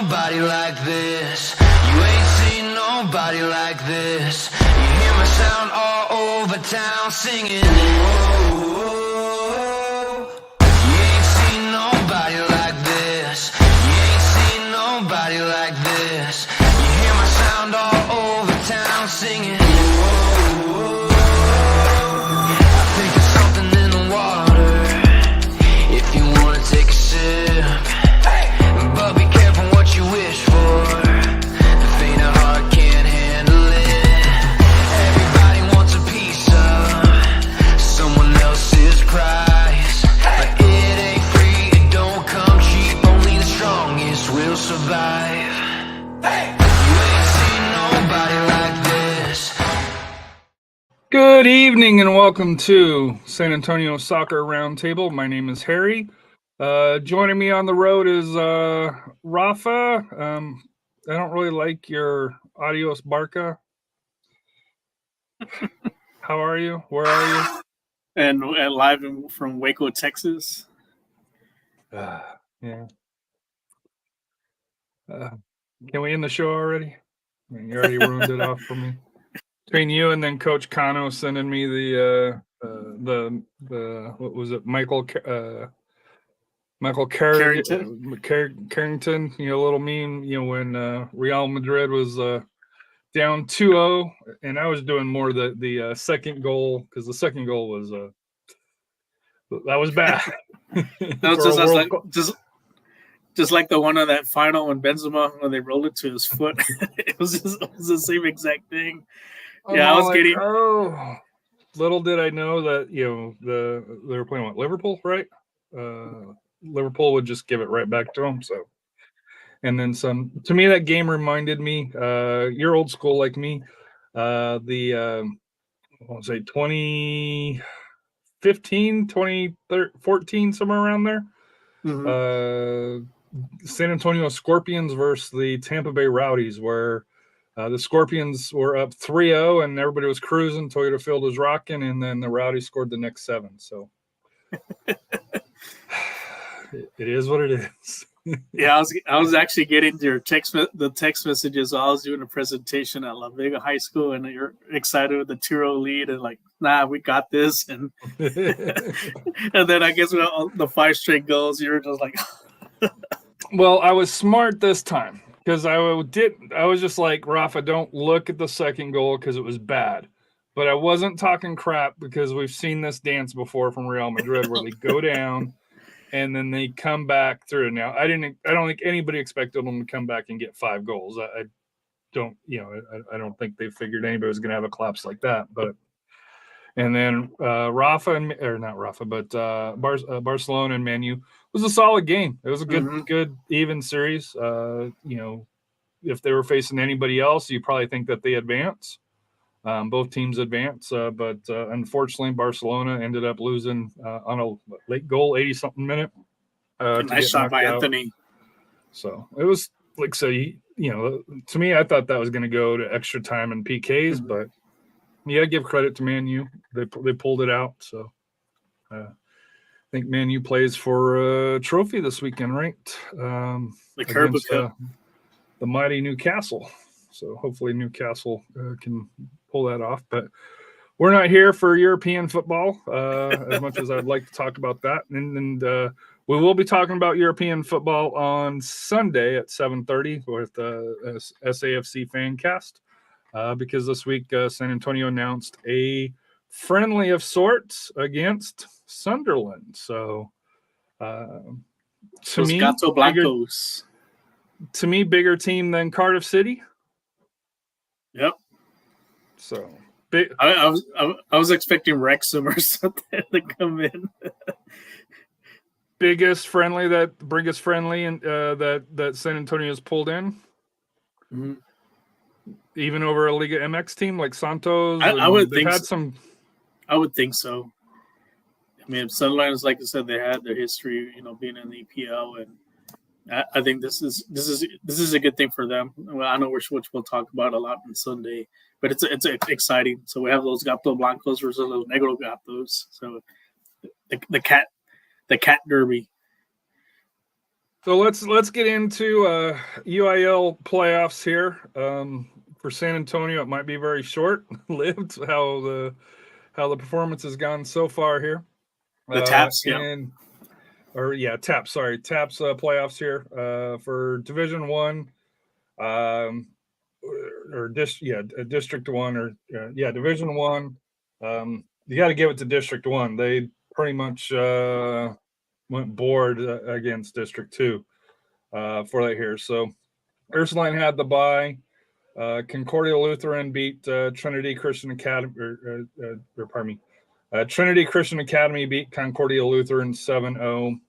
nobody like this. You ain't seen nobody like this. You hear my sound all over town singing. Whoa. You ain't seen nobody like this. You ain't seen nobody like this. You hear my sound all over town singing. Whoa. I think there's something in the water. If you wanna take a sip, but be careful what you wish for. The faint of heart can't handle it. Everybody wants a piece of someone else's prize, but it ain't free, it don't come cheap. Only the strongest will survive. You ain't seen nobody like this. Good evening and welcome to San Antonio Soccer Roundtable. My name is Harry. Joining me on the road is Rafa. I don't really like your Adios Barca. How are you? Where are you? And live from Waco, Texas. Yeah. Can we end the show already? I mean, you already ruined it off for me. Between you and then Coach Cano sending me the what was it? Michael Carrington, little meme, when Real Madrid was down 2-0, and I was doing more the second goal, because the second goal was that was bad. That was just like the one on that final when Benzema, when they rolled it to his foot. it was the same exact thing. Yeah, I was getting. Oh, little did I know that they were playing Liverpool, right? Liverpool would just give it right back to them. So, and then some. To me, that game reminded me. You're old school like me. I want to say 2015, 2014, somewhere around there. Mm-hmm. San Antonio Scorpions versus the Tampa Bay Rowdies, where the Scorpions were up 3-0 and everybody was cruising. Toyota Field was rocking, and then the Rowdies scored the next 7. So it is what it is. Yeah, I was actually getting your text messages while I was doing a presentation at La Vega High School, and you're excited with the 2-0 lead, and like, nah, we got this, and and then I guess with all the 5 straight goals, you're just like. Well, I was smart this time because I was just like, Rafa, don't look at the second goal because it was bad. But I wasn't talking crap because we've seen this dance before from Real Madrid where they go down and then they come back through. Now, I don't think anybody expected them to come back and get 5 goals. I don't think they figured anybody was going to have a collapse like that. But and then Barcelona and Man U was a solid game. It was a good even series. If they were facing anybody else, you probably think that they advance. Both teams advance, but unfortunately, Barcelona ended up losing on a late goal, 80-something minute. Nice shot by Anthony. So it was like, to me, I thought that was going to go to extra time and PKs, but yeah, give credit to Man U. They pulled it out. So I think Man U plays for a trophy this weekend, right? Against the mighty Newcastle. So hopefully Newcastle can pull that off. But we're not here for European football as much as I'd like to talk about that. And we will be talking about European football on Sunday at 7:30 with SAFC Fancast. Because this week San Antonio announced a friendly of sorts against Sunderland. So to me, bigger team than Cardiff City. Yep. So I was expecting Wrexham or something to come in. biggest friendly and that San Antonio's pulled in. Mm-hmm. Even over a Liga MX team like Santos. I would think I would think so. I mean, Sunderland, like I said, they had their history, being in the EPL, and I think this is a good thing for them. Well, I know which we'll talk about a lot on Sunday, but it's exciting. So we have those Gato Blancos versus those Negro Gatos. So the cat derby. So let's get into UIL playoffs here. For San Antonio, it might be very short-lived how the performance has gone so far here. The TAPPS, TAPPS. Sorry, TAPPS playoffs here for Division One, District One, Division One. You got to give it to District One. They pretty much went board against District Two for that here. So Ursuline had the bye. Concordia Lutheran beat Trinity Christian Academy, Trinity Christian Academy beat Concordia Lutheran 7-0.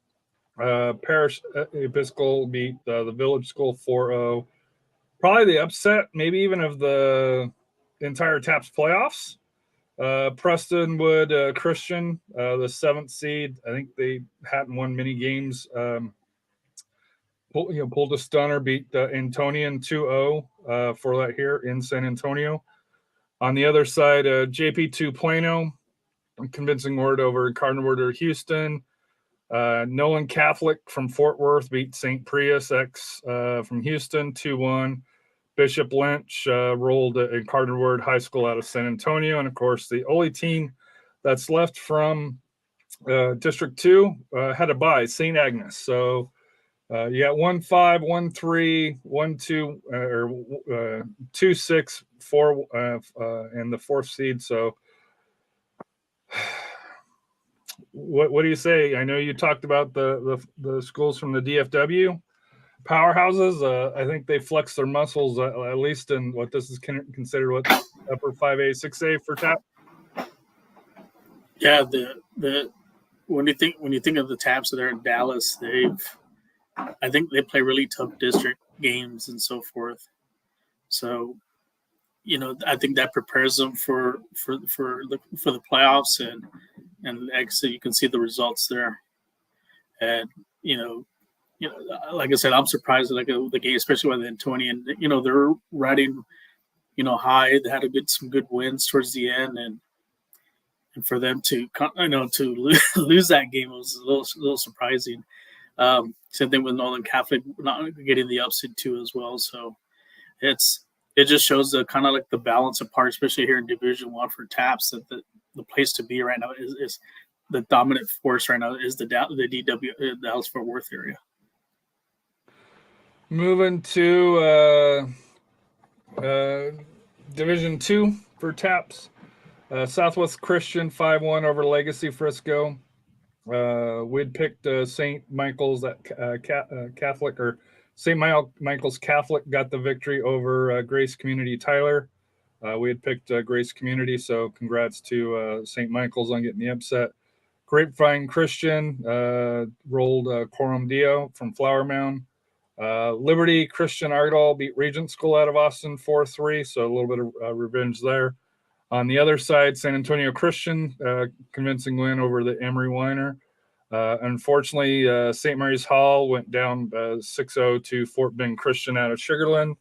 Parish Episcopal beat the Village School 4-0. Probably the upset, maybe even of the entire TAPPS playoffs. Prestonwood Christian, the 7th seed. I think they hadn't won many games. Pulled a stunner, beat Antonian 2-0 for that here in San Antonio. On the other side, JP2 Plano, convincing word over Cardinal Order Houston. Nolan Catholic from Fort Worth beat St. Prius X from Houston 2-1. Bishop Lynch rolled in Cardinal Word High School out of San Antonio. And of course, the only team that's left from District 2 had a bye, St. Agnes. So you got 1-5, 1-3, 1-2, or 2-6, 4, and the 4th seed. So what do you say? I know you talked about the schools from the DFW powerhouses. I think they flex their muscles at least in what this is considered what upper 5A, 6A for TAP. Yeah, the when you think of the TAPPS that are in Dallas, I think they play really tough district games and so forth. So, I think that prepares them for the playoffs, and actually you can see the results there. And like I said, I'm surprised at the game, especially with Antonian. They're riding, high. They had some good wins towards the end, and for them to lose that game was a little surprising. Same thing with Nolan Catholic not getting the upset too as well. So it just shows the kind of like the balance apart, especially here in Division One for TAPPS, that the place to be right now is the dominant force right now is the DW Dallas Fort Worth area. Moving to Division 2 for TAPPS. Southwest Christian 5-1 over Legacy Frisco. We'd picked St. Michael's Catholic, or St. Michael's Catholic got the victory over Grace Community Tyler. We had picked Grace Community, so congrats to St. Michael's on getting the upset. Grapevine Christian rolled Coram Deo from Flower Mound. Liberty Christian Ardall beat Regent School out of Austin 4-3, so a little bit of revenge there. On the other side, San Antonio Christian, convincing win over the Emory Weiner. Unfortunately, St. Mary's Hall went down 6-0 to Fort Bend Christian out of Sugarland.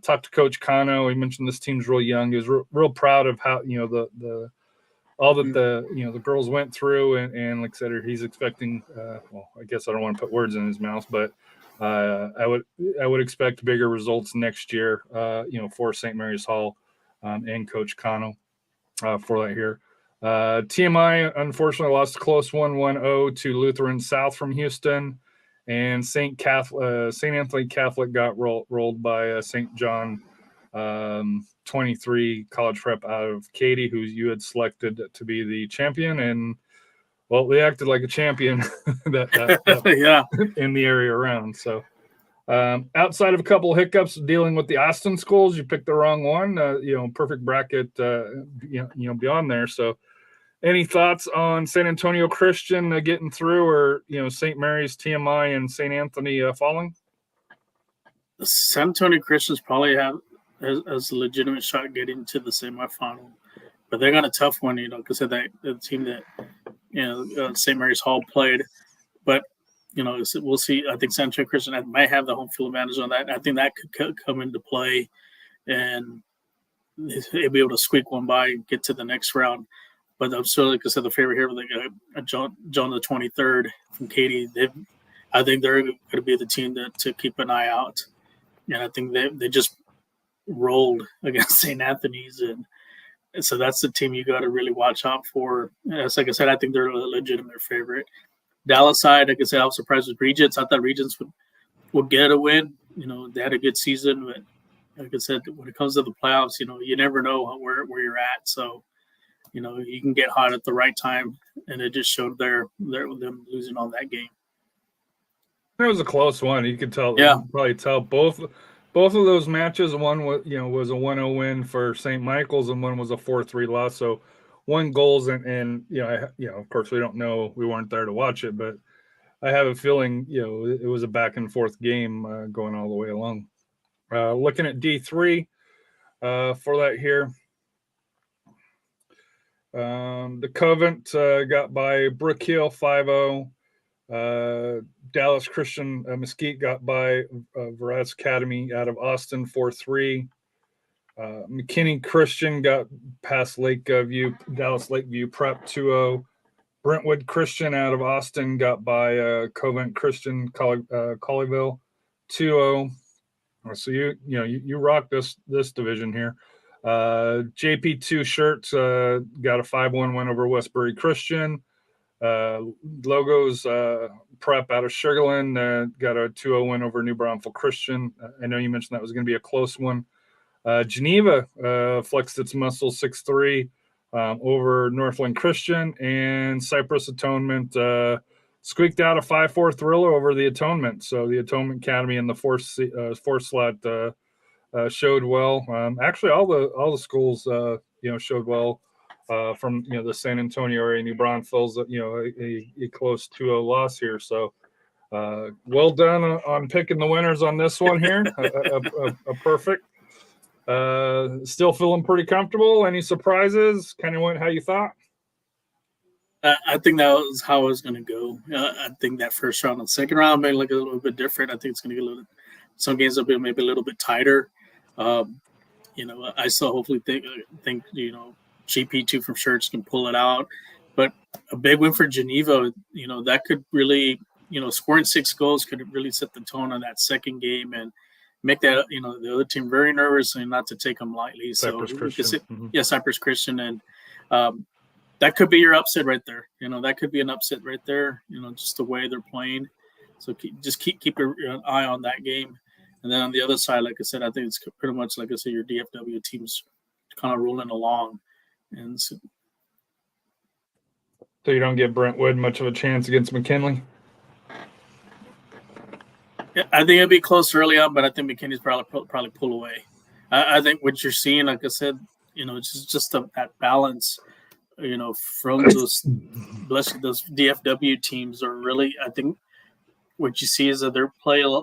Talked to Coach Cano. He mentioned this team's real young. He was real proud of how the girls went through, and like I said, he's expecting. I guess I don't want to put words in his mouth, but I would expect bigger results next year. For St. Mary's Hall. And Coach Cano for that here. TMI, unfortunately, lost a close 1-1-0 to Lutheran South from Houston. And St. Anthony Catholic got rolled by St. John 23 College Prep out of Katy, who you had selected to be the champion. And, well, they acted like a champion yeah. in the area around. So, outside of a couple of hiccups dealing with the Austin schools, you picked the wrong one. Perfect bracket. Beyond there. So, any thoughts on San Antonio Christian getting through, or St. Mary's, TMI, and St. Anthony falling? San Antonio Christians probably have as a legitimate shot getting to the semifinal, but they got a tough one. Because of the team that St. Mary's Hall played, but. We'll see. I think San Antonio Christian might have the home field advantage on that. I think that could come into play, and they'll be able to squeak one by and get to the next round. But I'm still, like I said, the favorite here with John the 23rd from Katy. I think they're going to be the team to keep an eye out. And I think they just rolled against St. Anthony's, and so that's the team you got to really watch out for. As like I said, I think they're a legitimate favorite. Dallas side, like I said, I was surprised with Regents. I thought Regents would get a win. They had a good season, but like I said, when it comes to the playoffs, you never know where you're at. So, you can get hot at the right time, and it just showed them losing on that game. It was a close one. You could tell. Yeah. You could probably tell both of those matches. One was was a 1-0 win for St. Michael's, and one was a 4-3 loss. So, one goals and of course we don't know. We weren't there to watch it, but I have a feeling it was a back and forth game going all the way along. Looking at D3 for that here. The Covent got by Brook Hill 5-0. Dallas Christian Mesquite got by Veraz Academy out of Austin 4-3. McKinney Christian got past Dallas Lakeview Prep 2-0. Brentwood Christian out of Austin got by Covent Christian Colleyville 2-0. So you rock this division here. JP2 Shirts got a 5-1 win over Westbury Christian. Logos Prep out of Sugarland got a 2-0 win over New Braunfels Christian. I know you mentioned that was going to be a close one. Geneva flexed its muscle 6-3 over Northland Christian, and Cypress Atonement squeaked out a 5-4 thriller over the Atonement. So the Atonement Academy in the fourth slot showed well. Actually, all the schools showed well. From the San Antonio area, New Braunfels, a close 2-0 loss here. So well done on picking the winners on this one here. a perfect. Still feeling pretty comfortable. Any surprises? Kind of went how you thought? I think that was how it was going to go. I think that first round and second round may look a little bit different. I think it's going to get some games will be maybe a little bit tighter. I still hopefully think GP2 from Shirts can pull it out, but a big win for Geneva, that could really, scoring 6 goals could really set the tone on that second game and make that, the other team very nervous and not to take them lightly. Cypress Christian. Cypress Christian. And that could be your upset right there. That could be an upset right there, just the way they're playing. So keep an eye on that game. And then on the other side, like I said, I think it's pretty much, like I said, your DFW team's kind of rolling along. And so you don't give Brentwood much of a chance against McKinley? Yeah, I think it'll be close early on, but I think McKinney's probably pull away. I think what you're seeing, like I said, it's just that balance, from those DFW teams are really, I think what you see is that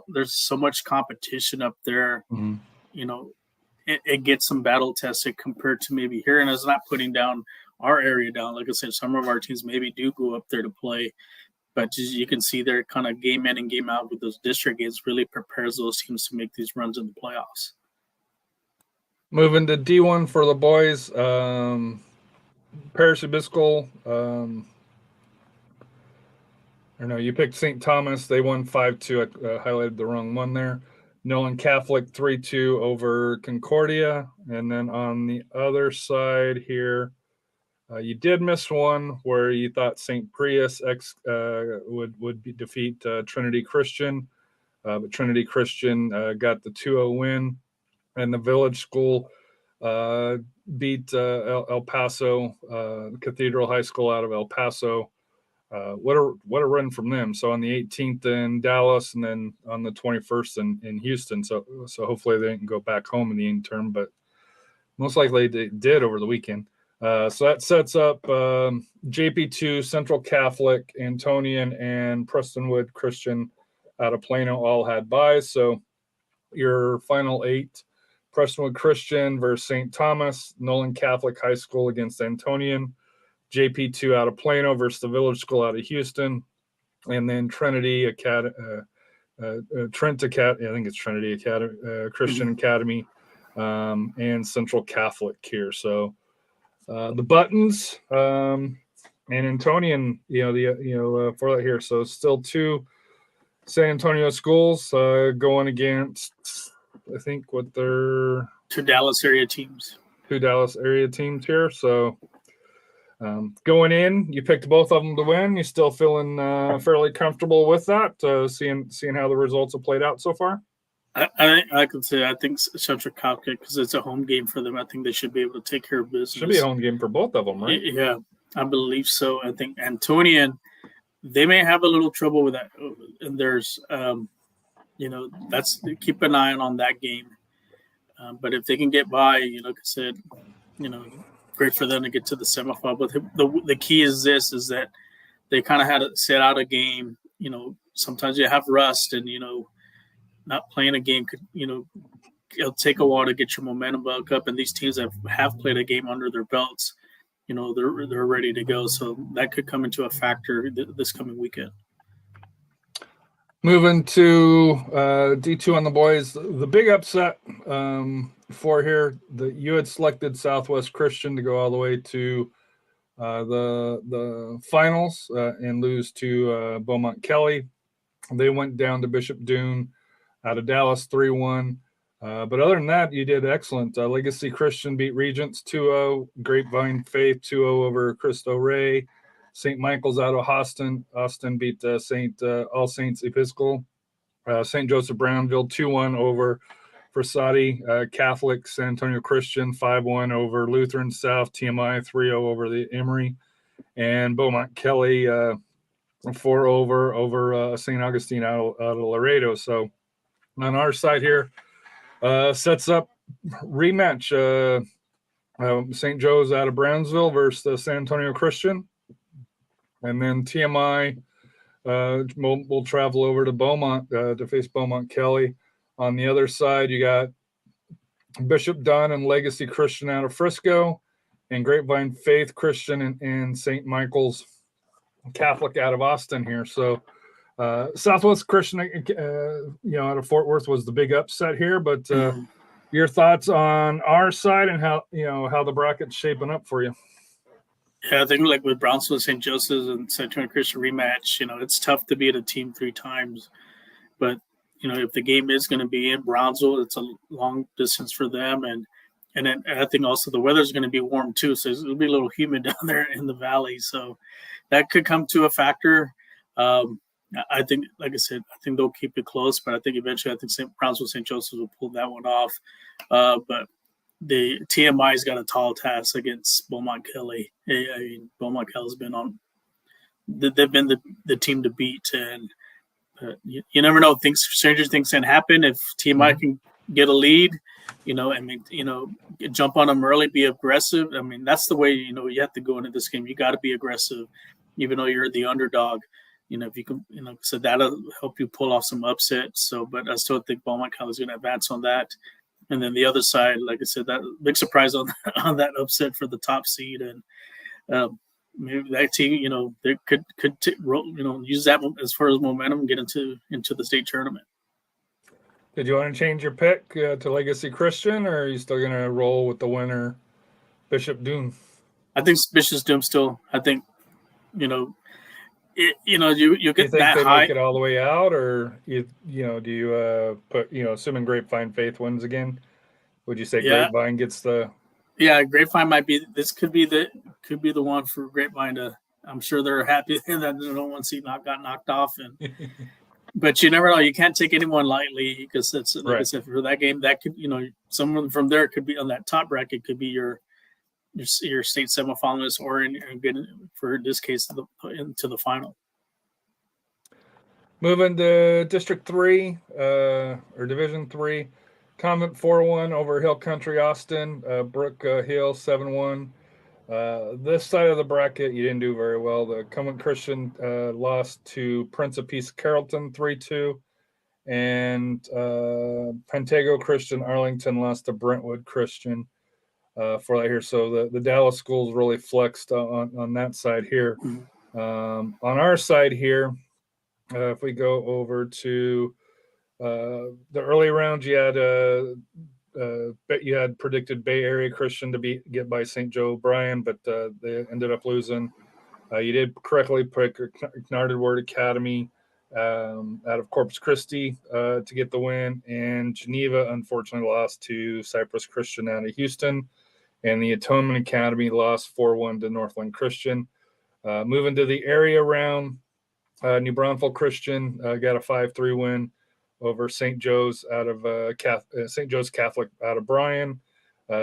there's so much competition up there, it gets some battle tested compared to maybe here. And it's not putting down our area down. Like I said, some of our teams maybe do go up there to play, but you can see their kind of game in and game out with those district games really prepares those teams to make these runs in the playoffs. Moving to D1 for the boys, Parish Episcopal. You picked St. Thomas. They won 5-2. I highlighted the wrong one there. Nolan Catholic 3-2 over Concordia. And then on the other side here, you did miss one where you thought St. Prius would defeat Trinity Christian. But Trinity Christian got the 2-0 win. And the Village School beat El Paso, Cathedral High School out of El Paso. What a run from them. So on the 18th in Dallas, and then on the 21st in Houston. So hopefully they didn't go back home in the interim, but most likely they did over the weekend. So that sets up JP2, Central Catholic, Antonian, and Prestonwood Christian out of Plano all had byes. So your final 8, Prestonwood Christian versus St. Thomas, Nolan Catholic High School against Antonian, JP2 out of Plano versus the Village School out of Houston, and then Trinity Academy, Christian Academy, and Central Catholic here. So the Buttons and Antonian, for that here. So still two San Antonio Schools going against, I think, what they're Two Dallas area teams. two Dallas area teams here. So going in, you picked both of them to win. You still feeling fairly comfortable with that? Seeing how the results have played out so far. I could say I think Central Coptic, because it's a home game for them. I think they should be able to take care of business. Should be a home game for both of them, right? Yeah, I believe so. I think Antonian, they may have a little trouble with that. And there's, that's keep an eye on that game. But if they can get by, like I said, great for them to get to the semifinal. But the key is that they kind of had to set out a game. Sometimes you have rust, and not playing a game could it'll take a while to get your momentum back up. And these teams that have played a game under their belts, they're ready to go. So that could come into a factor this coming weekend. Moving to D2 on the boys, the big upset for here, you had selected Southwest Christian to go all the way to the finals and lose to Beaumont Kelly. They went down to Bishop Dune out of Dallas 3-1. But other than that, you did excellent. Legacy Christian beat Regents 2-0. Grapevine Faith 2-0 over Cristo Rey. St. Michael's out of Austin. Austin beat All Saints Episcopal. St. Joseph Brownville 2-1 over Versati. Catholic San Antonio Christian 5-1 over Lutheran South. TMI 3-0 over the Emory. And Beaumont Kelly 4 over St. Augustine out of Laredo. So on our side here, sets up rematch. St. Joe's out of Brownsville versus San Antonio Christian. And then TMI will travel over to Beaumont to face Beaumont Kelly. On the other side, you got Bishop Dunn and Legacy Christian out of Frisco, and Grapevine Faith Christian and St. Michael's Catholic out of Austin here. So Southwest Christian, out of Fort Worth was the big upset here. But your thoughts on our side and how the bracket's shaping up for you? Yeah, I think like with Brownsville, St. Joseph's, and St. Antonio Christian rematch, it's tough to beat a team 3 times. But, if the game is going to be in Brownsville, it's a long distance for them. And then I think also the weather's going to be warm too. So it'll be a little humid down there in the valley. So that could come to a factor. I think, like I said, I think they'll keep it close. But I think eventually, Brownsville, St. Joseph's will pull that one off. But the TMI's got a tall task against Beaumont Kelly. I mean, Beaumont Kelly's been they've been the team to beat, and you never know. Stranger things can happen if TMI can get a lead. Jump on them early, be aggressive. I mean, that's the way you have to go into this game. You got to be aggressive, even though you're the underdog. If you can, so that'll help you pull off some upsets. So, but I still think Beaumont Kelly's going to advance on that. And then the other side, like I said, that big surprise on that upset for the top seed, and maybe that team, they could use that as far as momentum and get into the state tournament. Did you want to change your pick to Legacy Christian, or are you still going to roll with the winner, Bishop Dune? I think Bishop Dune still. I think you get think that they high. Make it all the way out, or do you put assuming Grapevine Faith wins again, would you say Grapevine gets the? Yeah, Grapevine might be. This could be the one for Grapevine to. I'm sure they're happy that the number 1 seed got knocked off, but you never know. You can't take anyone lightly, because it's like right. I said, for that game, that could someone from there could be on that top bracket, could be your state semifinalist, or for this case into the final. Moving to District 3 or Division 3, Convent 4-1 over Hill Country Austin, Brook Hill 7-1. This side of the bracket, you didn't do very well. The Convent Christian lost to Prince of Peace Carrollton 3-2, and Pentago Christian Arlington lost to Brentwood Christian for that here. So the Dallas schools really flexed on that side here. On our side here, if we go over to the early rounds, you had predicted Bay Area Christian to get by St. Joe Bryan, but they ended up losing. You did correctly pick Knarded Word Academy out of Corpus Christi to get the win. And Geneva, unfortunately, lost to Cypress Christian out of Houston. And the Atonement Academy lost 4-1 to Northland Christian. Moving to the area round, New Braunfels Christian got a 5-3 win over St. Joe's out of St. Joe's Catholic out of Bryan.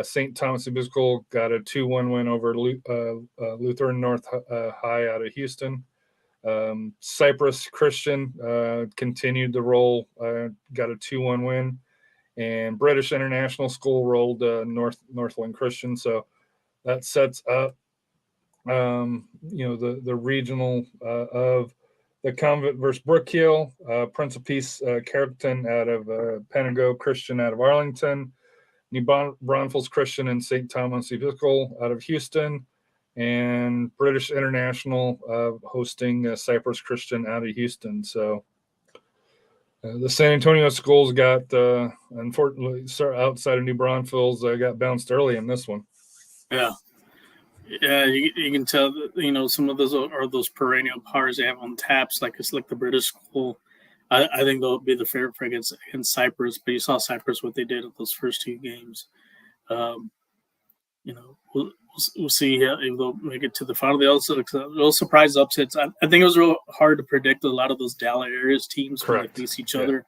St. Thomas Episcopal got a 2-1 win over Lutheran North High out of Houston. Cypress Christian continued to roll, got a 2-1 win, and British International School rolled Northland Christian. So that sets up, the regional of the Convent versus Brook Hill, Prince of Peace Carrollton out of Panago Christian out of Arlington, New Braunfels Christian and St. Thomas Episcopal out of Houston, and British International hosting Cypress Christian out of Houston. So the San Antonio schools got, unfortunately, outside of New Braunfels, got bounced early in this one. Yeah. Yeah, you can tell that, some of those are those perennial powers they have on TAPPS, like it's like the British school. I think they'll be the favorite for against Cyprus, but you saw Cyprus what they did at those first two games. We'll see if they'll make it to the final. They also little surprise upsets. I think it was real hard to predict a lot of those Dallas areas teams when they face each other.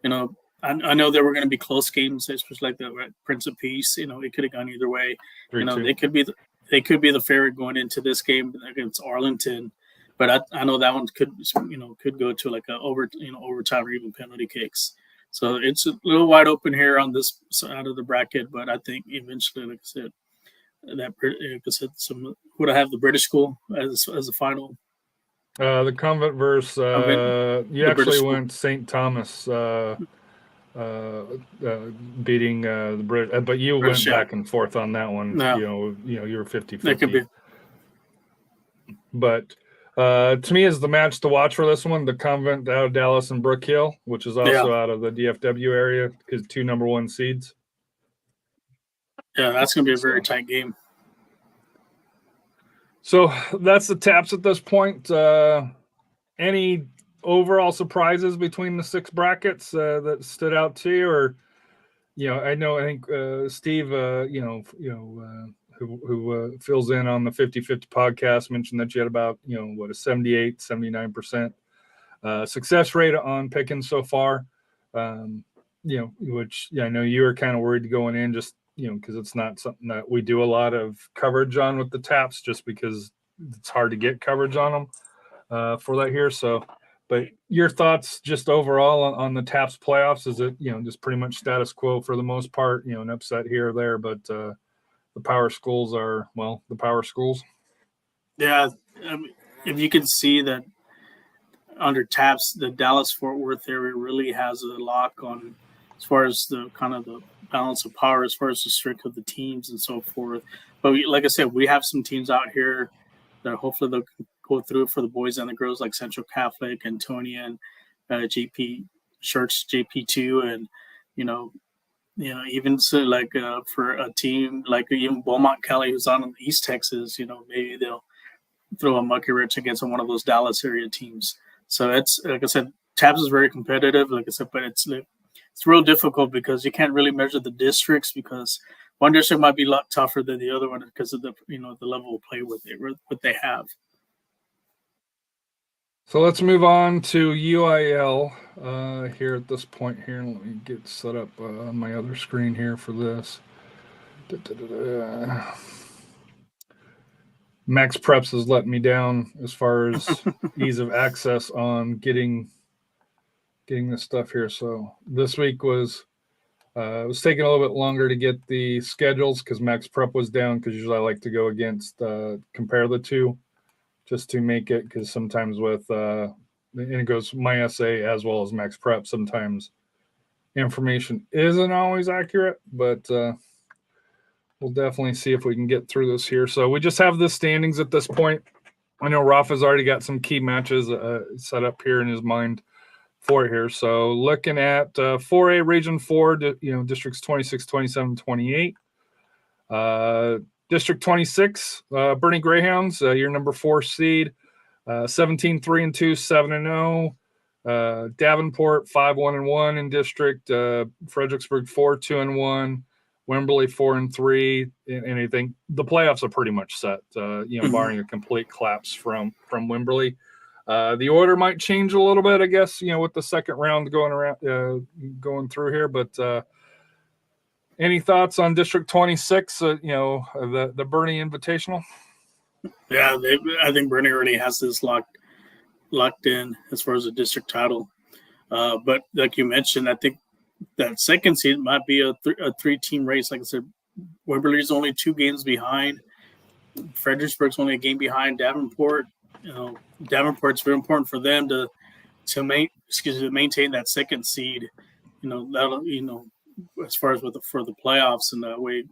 I know there were going to be close games, especially like the Prince of Peace. It could have gone either way. They could be the favorite going into this game against Arlington, but I know that one could go to like a overtime or even penalty kicks. So it's a little wide open here on this side of the bracket, but I think eventually, like I said, would I have the British school as a final? The Convent versus you actually went St. Thomas beating the Brit, but you went back and forth on that one. No. You were 50-50. That could be. But to me, is the match to watch for this one, the Convent out of Dallas and Brook Hill, which is also out of the DFW area, because 2 number 1 seeds. Yeah, that's going to be a very tight game. So that's the TAPPS at this point. Any overall surprises between the 6 brackets that stood out to you? Or, I think Steve, who fills in on the 50-50 podcast, mentioned that you had about, a 78, 79% success rate on picking so far. Which I know you were kind of worried going in, just because it's not something that we do a lot of coverage on with the TAPPS, just because it's hard to get coverage on them for that here. So, but your thoughts just overall on the TAPPS playoffs? Is it, just pretty much status quo for the most part, an upset here or there, but the power schools are, the power schools? Yeah. If you can see that under TAPPS, the Dallas-Fort Worth area really has a lock on as far as the kind of the balance of power, as far as the strength of the teams and so forth. But like I said, we have some teams out here that hopefully they'll go through it for the boys and the girls, like Central Catholic, Antonian, JP Church, JP2, and even so, like for a team like even Beaumont Kelly, who's on East Texas, maybe they'll throw a monkey wrench against one of those Dallas area teams. So it's, like I said, TAPPS is very competitive, like I said, but it's real difficult because you can't really measure the districts, because one district might be a lot tougher than the other one because of the the level of play what they have. So let's move on to UIL here at this point here. Let me get set up on my other screen here for this. Max Preps has let me down as far as ease of access on getting this stuff here. So this week was it was taking a little bit longer to get the schedules because Max Prep was down, because usually I like to go against compare the two just to make it, because sometimes with and it goes my essay as well as Max Prep, sometimes information isn't always accurate, but we'll definitely see if we can get through this here. So we just have the standings at this point. I know Rafa's already got some key matches set up here in his mind for it here. So looking at 4A Region 4, districts 26, 27, 28. District 26, Bernie Greyhounds, your number 4 seed, 17-3-2, 7-0. Davenport 5-1-1 in district. Fredericksburg 4-2-1. Wimberley 4-3. And I think the playoffs are pretty much set. Barring a complete collapse from Wimberley. The order might change a little bit, I guess. With the second round going through here. But any thoughts on District 26? The Bernie Invitational. Yeah, I think Bernie already has this locked in as far as the district title. But like you mentioned, I think that second seed might be a three-team race. Like I said, Wimberley's only 2 games behind. Fredericksburg's only a game behind Davenport. Davenport's very important for them to maintain that second seed. That'll as far as for the playoffs, and that way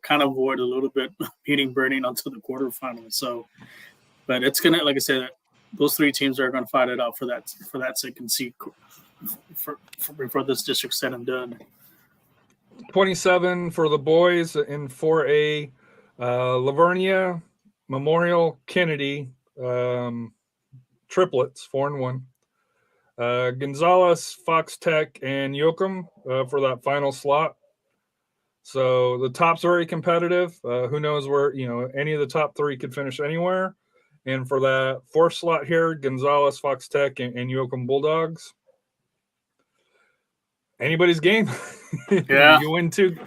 kind of avoid a little bit beating Bernie onto the quarterfinals. So, but it's gonna, like I said, those 3 teams are going to fight it out for that second seed before this district's said and done. 27 for the boys in 4A. Lavernia, Memorial, Kennedy, triplets 4-1. Gonzales, Fox Tech, and Yoakum for that final slot. So the top's very competitive. Who knows where any of the top 3 could finish anywhere. And for that 4th slot here, Gonzales, Fox Tech, and Yoakum Bulldogs. Anybody's game. Yeah. you win two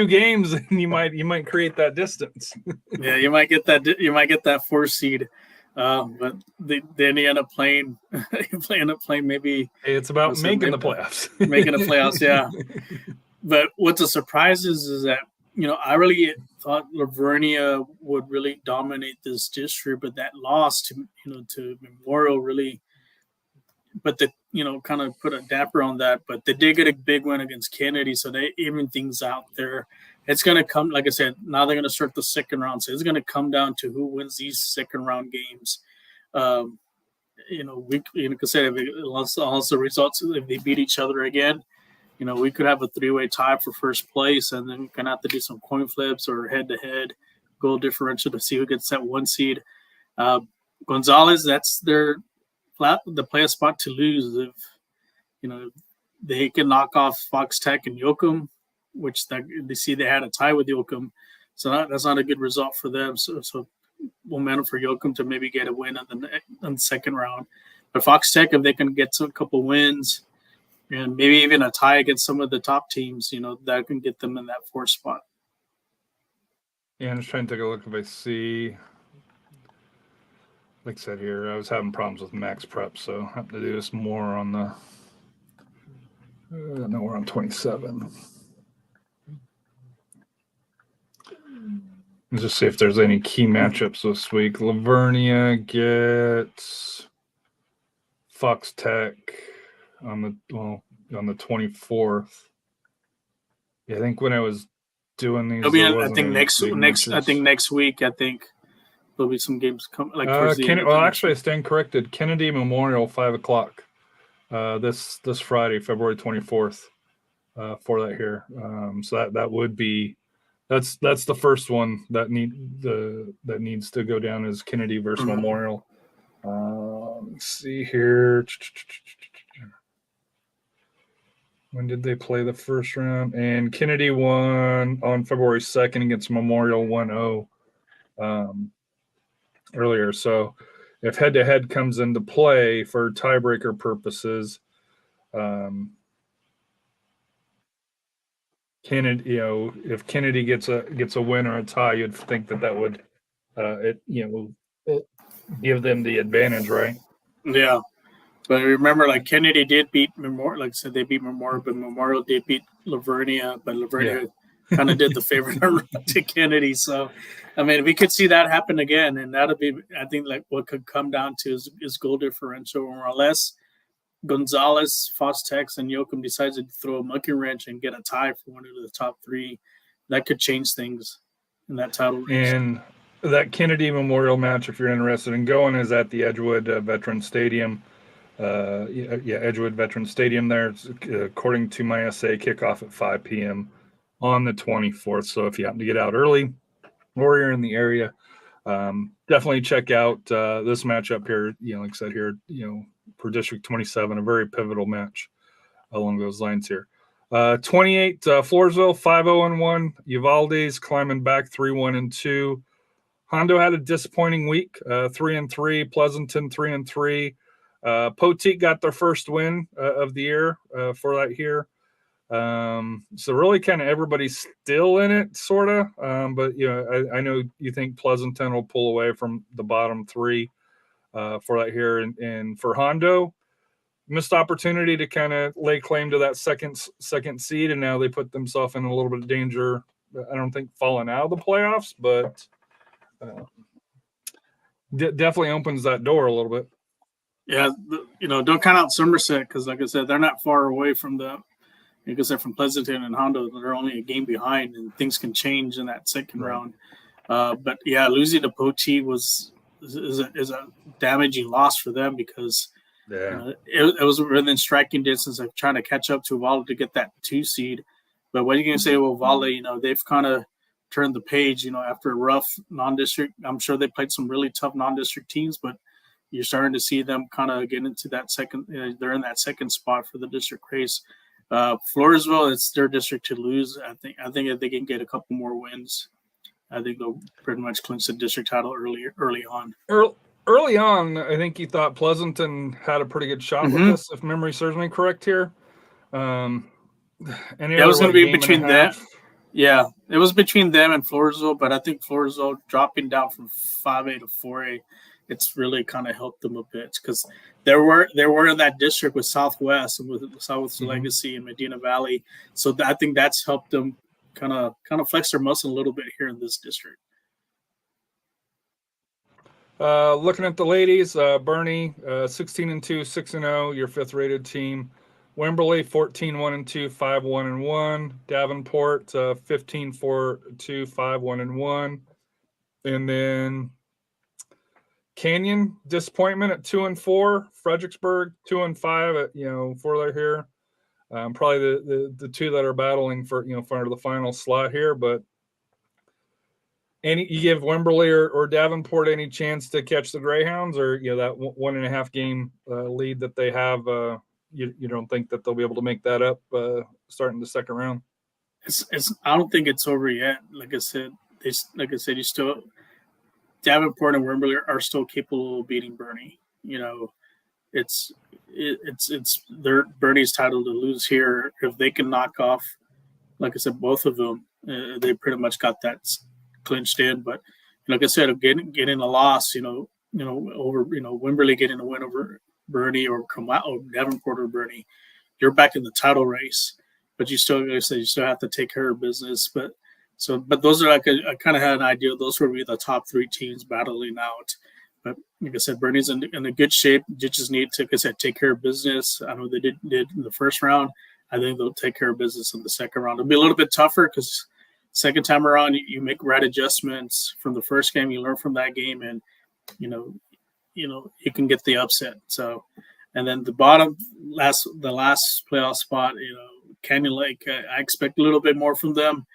games, and you might create that distance. Yeah, you might get that 4 seed. But then you end up playing. Maybe it's about making the playoffs. Making the playoffs, yeah. But what's a surprise is that I really thought Lavernia would really dominate this district, but that loss to Memorial really, but the kind of put a damper on that. But they did get a big win against Kennedy, so they even things out there. It's going to come, like I said, now they're going to start the second round, so it's going to come down to who wins these second round games. We could say if the results, if they beat each other again, we could have a 3-way tie for first place, and then we're going to have to do some coin flips or head-to-head goal differential to see who gets that 1 seed. Gonzales, that's the playoff spot to lose. If they can knock off Fox Tech and Yoakum, which they see they had a tie with Yoakum, so that's not a good result for them. So momentum for Yoakum to maybe get a win in the second round. But Fox Tech, if they can get a couple wins and maybe even a tie against some of the top teams, that can get them in that 4th spot. Yeah, I'm just trying to take a look if I see. Like I said here, I was having problems with Max Prep, so I have to do this more on the. No, we're on 27. Let's just see if there's any key matchups this week. Lavernia gets Fox Tech on the 24th. Yeah, I think when I was doing these, I think next week. I think there'll be some games come towards the end. Actually, I stand corrected. Kennedy Memorial 5:00 this Friday, February 24th. For that here, so that would be. That's the first one that needs to go down is Kennedy versus Memorial. Let's see here. When did they play the first round? And Kennedy won on February 2nd against Memorial 1-0 earlier. So if head-to-head comes into play for tiebreaker purposes, Kennedy, if Kennedy gets a win or a tie, you'd think that would, give them the advantage, right? Yeah, but remember, Kennedy did beat Memorial. Like I said, they beat Memorial, but Memorial did beat Lavernia, but Lavernia kind of did the favor to Kennedy. So, I mean, we could see that happen again, and that'll be, I think, what could come down to is goal differential, or unless Gonzales, Fox Tech, and Yoakum decides to throw a monkey wrench and get a tie for one of the top 3, that could change things in that title race. And that Kennedy Memorial match, if you're interested in going, is at the Edgewood Veteran Stadium. Edgewood Veteran Stadium there. It's, according to my essay, kickoff at 5 p.m. on the 24th. So if you happen to get out early or you're in the area, definitely check out this matchup here. Like I said here, for District 27, a very pivotal match along those lines here. 28, Floresville 5-0-1. Uvalde's climbing back 3-1-2. Hondo had a disappointing week, 3-3. Pleasanton 3-3. Poteet got their first win of the year for that here. So really kind of everybody's still in it, sort of. But, I know you think Pleasanton will pull away from the bottom three for that here. And for Hondo, missed opportunity to kind of lay claim to that second seed, and now they put themselves in a little bit of danger. I don't think falling out of the playoffs, but definitely opens that door a little bit. Yeah, don't count out Somerset because, like I said, they're not far away from like I said, from Pleasanton and Hondo. They're only a game behind, and things can change in that second round. But yeah, losing to Poteet is a damaging loss for them because it was within striking distance of trying to catch up to Uvalde to get that 2 seed. But what are you going to say, Uvalde? They've kind of turned the page, after a rough non-district. I'm sure they played some really tough non-district teams, but you're starting to see them kind of get into that second. They're in that second spot for the district race. Floresville, it's their district to lose. I think if they can get a couple more wins, I think they'll pretty much clinch the district title early on. Early on, I think you thought Pleasanton had a pretty good shot with this, if memory serves me correct here. And it was going to be between them. Yeah, it was between them and Floresville, but I think Floresville dropping down from 5A to 4A, it's really kind of helped them a bit because they were in that district with Southwest and with Southwest Legacy and Medina Valley. So I think that's helped them kind of flex their muscle a little bit here in this district. Looking at the ladies, Bernie 16-2, 6-0, your 5th rated team. Wimberley 14-1-2, 5-1-1. Davenport 15-4-2, 5-1-1. And then Canyon disappointment at 2-4. Fredericksburg 2-5 for their here. Probably the two that are battling for for the final slot here, but. You give Wimberley or Davenport any chance to catch the Greyhounds, or that 1.5 game lead that they have? You don't think that they'll be able to make that up starting the second round? I don't think it's over yet. Like I said, you still Davenport and Wimberley are still capable of beating Bernie. It's their Bernie's title to lose here. If they can knock off, like I said, both of them, they pretty much got that clinched in. But like I said, getting a loss, over Wimberley getting a win over Bernie or Davenport or Bernie, you're back in the title race. But you still, like I said, you still have to take care of business. But those are I kind of had an idea. Those would be the top 3 teams battling out. But like I said, Bernie's in a good shape. You just need to, like I said, take care of business. I know they did in the first round. I think they'll take care of business in the second round. It'll be a little bit tougher because second time around, you make right adjustments from the first game. You learn from that game, and you can get the upset. So, and then the last playoff spot, Canyon Lake. I expect a little bit more from them,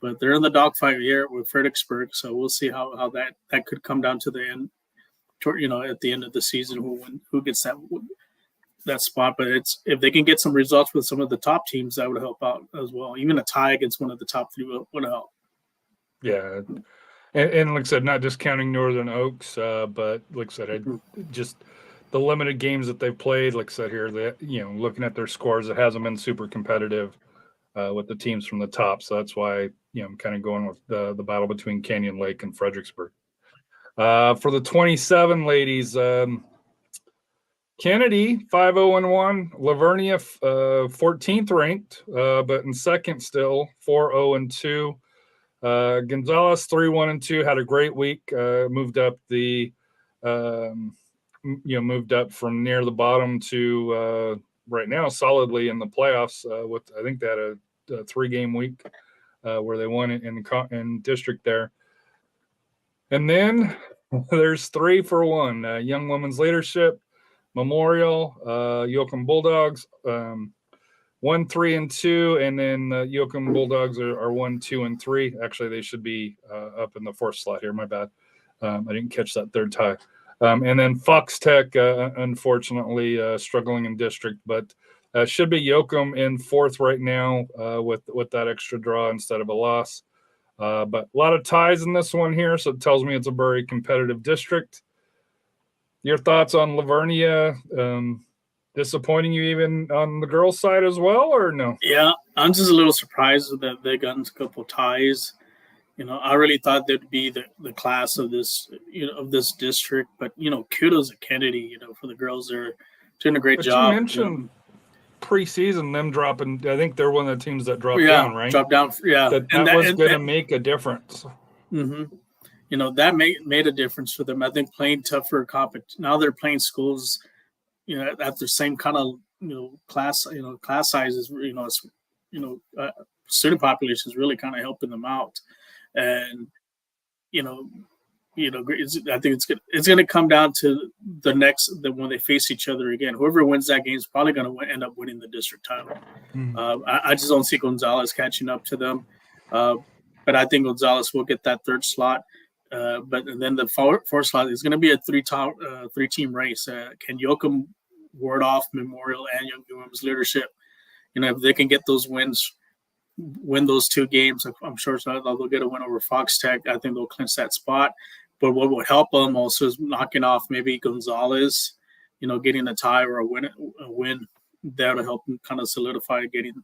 but they're in the dogfight here with Fredericksburg. So we'll see how that could come down to the end. At the end of the season, who gets that spot. But if they can get some results with some of the top teams, that would help out as well. Even a tie against one of the top 3 would help. Yeah, and like I said, not just counting Northern Oaks, but like I said, just the limited games that they've played. Like I said here, that looking at their scores, it hasn't been super competitive with the teams from the top. So that's why I'm kind of going with the battle between Canyon Lake and Fredericksburg. For the 27 ladies. Kennedy 5-0-1, Lavernia 14th ranked, but in second still 4-0-2. Gonzalez 3-1-2 had a great week. Moved up moved up from near the bottom to right now solidly in the playoffs. With I think they had a 3-game week where they won it in district there. And then there's 3 for 1. Young Women's Leadership. Memorial, Yoakum Bulldogs, 1-3-2, and then Yoakum Bulldogs are 1-2-3. Actually, they should be up in the 4th slot here. My bad. I didn't catch that third tie. And then Fox Tech, unfortunately, struggling in district, but should be Yoakum in fourth right now with that extra draw instead of a loss. But a lot of ties in this one here, so it tells me it's a very competitive district. Your thoughts on Lavernia? Disappointing you even on the girls' side as well, or no? Yeah, I'm just a little surprised that they got a couple ties. I really thought they'd be the class of this, of this district. But kudos to Kennedy. For the girls, they're doing a great job. You mentioned preseason them dropping. I think they're one of the teams that dropped Yeah, down, right? dropped down. Yeah, that was going to make a difference. Mm-hmm. That made a difference for them. I think playing tougher competition. Now they're playing schools, at the same kind of class sizes. Student population is really kind of helping them out, and I think it's going to come down to when they face each other again. Whoever wins that game is probably going to end up winning the district title. I just don't see Gonzalez catching up to them, but I think Gonzalez will get that third slot. But then the fourth slot is going to be a three-team race. Can Yoakum ward off Memorial and Young Women's Leadership? If they can get those wins, win those two games, I'm sure they'll get a win over Fox Tech. I think they'll clinch that spot. But what would help them also is knocking off maybe Gonzalez, getting a tie or a win. That would help them kind of solidify getting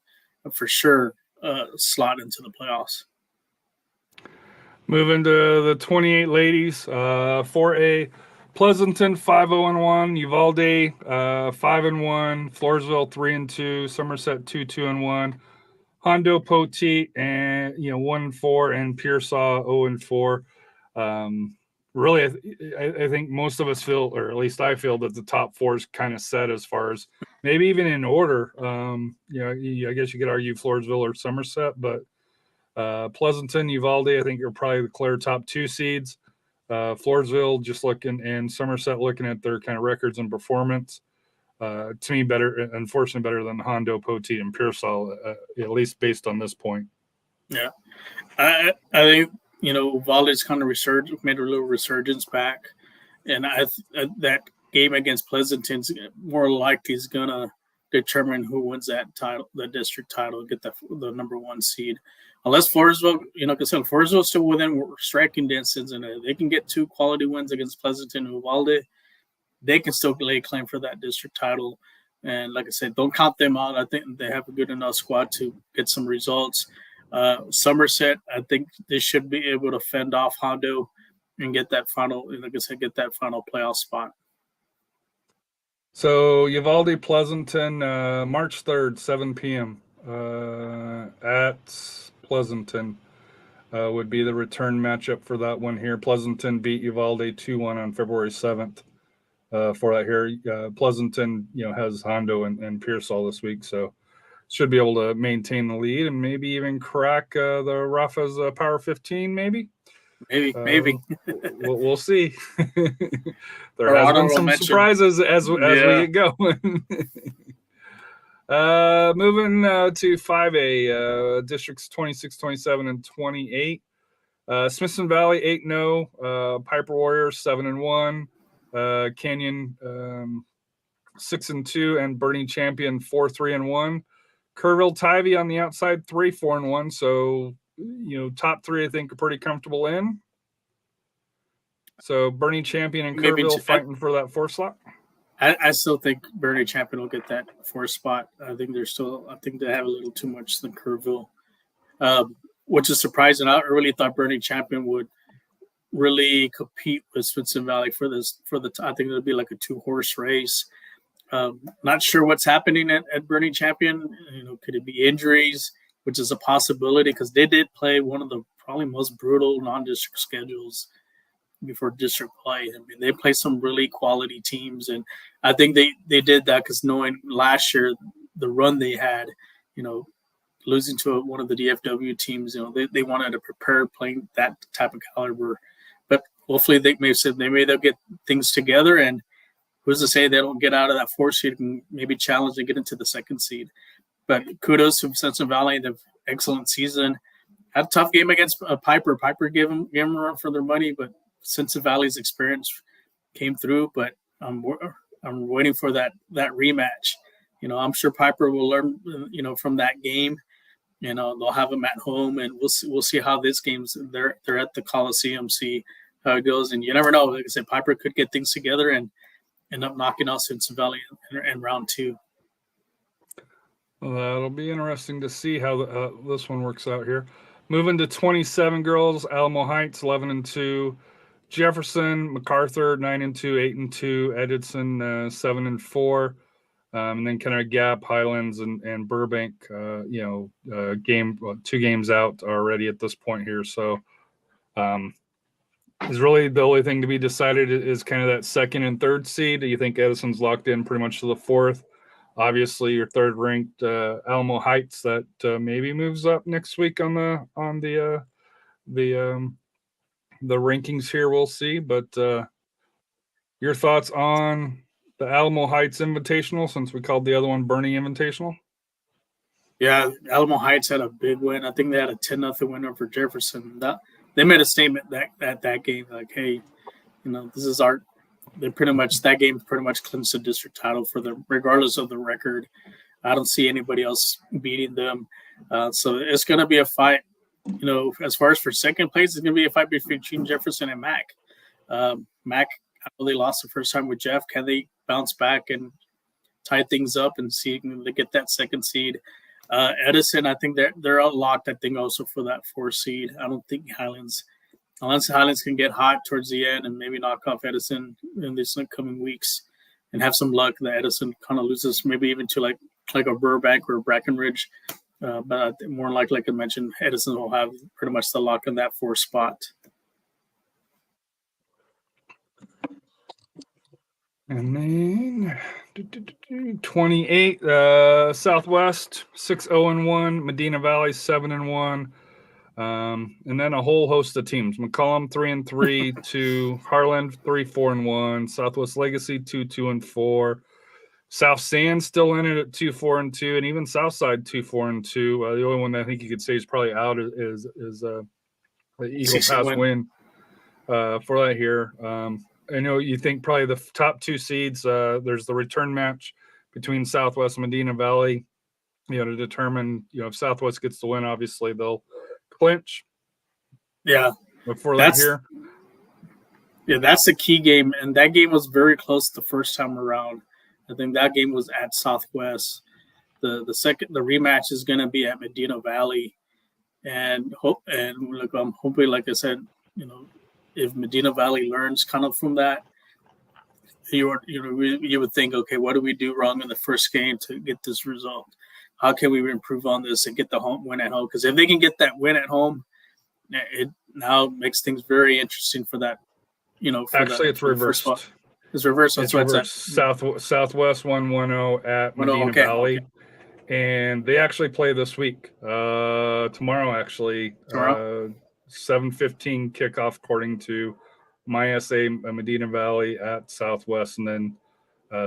for sure slot into the playoffs. Moving to the 28 ladies, 4A, Pleasanton 5-0-1, Uvalde 5-1, Floresville 3-2, Somerset 2-2-1, Hondo Poteet and 1-4, and Pearsall 0-4. Really, I think most of us feel, or at least I feel, that the top four is kind of set as far as maybe even in order. I guess you could argue Floresville or Somerset, but Pleasanton, Uvalde, I think are probably the clear top two seeds. Floresville, just looking, and Somerset, looking at their kind of records and performance, to me, unfortunately, better than Hondo, Poteet, and Pearsall, at least based on this point. Yeah, I think Uvalde's kind of made a little resurgence back, and that game against Pleasanton's more likely is gonna determine who wins that title, the district title, get the number one seed. Unless Floresville, like I said, Floresville's still within striking distance, and they can get two quality wins against Pleasanton and Uvalde, they can still lay claim for that district title. And like I said, don't count them out. I think they have a good enough squad to get some results. Somerset, I think they should be able to fend off Hondo and get that final, like I said, get that final playoff spot. So Uvalde Pleasanton, March 3rd, 7 p.m. At Pleasanton would be the return matchup for that one here. Pleasanton beat Uvalde 2-1 on February 7th. For that here, Pleasanton, has Hondo and Pearsall this week, so should be able to maintain the lead and maybe even crack the Rafa's Power 15, maybe. Maybe. We'll see. There has been some surprises as we get going. Moving to 5A, districts 26, 27, and 28. Smithson Valley 8-0, Piper Warriors 7-1, Canyon 6-2, and Burning Champion 4-3-1. Kerrville Tivy on the outside 3-4-1. So top three I think are pretty comfortable in. So Burning Champion and Kerrville fighting for that fourth slot. I still think Burning Champion will get that fourth spot. I think they have a little too much than Kerrville, which is surprising. I really thought Burning Champion would really compete with Smithson Valley for the. I think it'll be like a 2-horse race. Not sure what's happening at Burning Champion. Could it be injuries, which is a possibility because they did play one of the probably most brutal non-district schedules before district play. I mean, they play some really quality teams, and I think they did that because knowing last year the run they had, losing to one of the DFW teams, they wanted to prepare playing that type of caliber. But hopefully they'll get things together, and who's to say they don't get out of that 4th seed and maybe challenge and get into the 2nd seed. But kudos to Smithson Valley. They've excellent season. Had a tough game against Piper. Piper gave them a run for their money, but Smithson Valley's experience came through, but I'm waiting for that rematch. I'm sure Piper will learn, from that game. They'll have them at home, and we'll see how this game's. They're at the Coliseum, see how it goes, and you never know. Like I said, Piper could get things together and end up knocking out Cincinnati Valley in round 2. Well, that'll be interesting to see how this one works out here. Moving to 27 girls, Alamo Heights 11-2, Jefferson, MacArthur 9-2, 8-2, Edison 7-4. And then kind of Gap, Highlands, and Burbank, 2 games out already at this point here. So is really the only thing to be decided is kind of that 2nd and 3rd seed. Do you think Edison's locked in pretty much to the 4th? Obviously, your 3rd ranked Alamo Heights that maybe moves up next week on the rankings here. We'll see. But your thoughts on the Alamo Heights Invitational, since we called the other one Bernie Invitational? Yeah, Alamo Heights had a big win. I think they had a 10-0 win over Jefferson. They made a statement that game, like, hey, this is our. That game pretty much clinched the district title for them, regardless of the record. I don't see anybody else beating them. So it's going to be a fight. As far as for 2nd place, it's going to be a fight between Jefferson and Mac. Mac, I know they lost the first time with Jeff. Can they bounce back and tie things up and see if they get that 2nd seed? Edison, I think they're locked, I think, also for that 4th seed. I don't think unless Highlands can get hot towards the end and maybe knock off Edison in these coming weeks and have some luck that Edison kind of loses maybe even to like a Burbank or Brackenridge. But I think more likely, like I mentioned, Edison will have pretty much the lock in that 4th spot. And then 28 Southwest 6-0-1, Medina Valley 7-1, and then a whole host of teams: McCollum 3-3, to Harlan 3-4-1, Southwest Legacy 2-2-4, South Sand still in it at 2-4-2, and even Southside 2-4-2. The only one that I think you could say is probably out is the Eagle Pass win for that here. I know you think probably the top 2 seeds, there's the return match between Southwest and Medina Valley, to determine, if Southwest gets the win, obviously they'll clinch. Yeah. Before that here. Yeah, that's the key game. And that game was very close the first time around. I think that game was at Southwest. The rematch is going to be at Medina Valley. And I'm hoping, like I said, if Medina Valley learns kind of from that, you would think, okay, what did we do wrong in the first game to get this result? How can we improve on this and get the home win at home? Because if they can get that win at home, it now makes things very interesting for that. Actually, it's reversed. It's reversed. It's reversed. Southwest 1-1-0 at Medina Valley. Okay. And they actually play this week. Tomorrow, actually. 7:15 kickoff according to my SA Medina Valley at Southwest, and then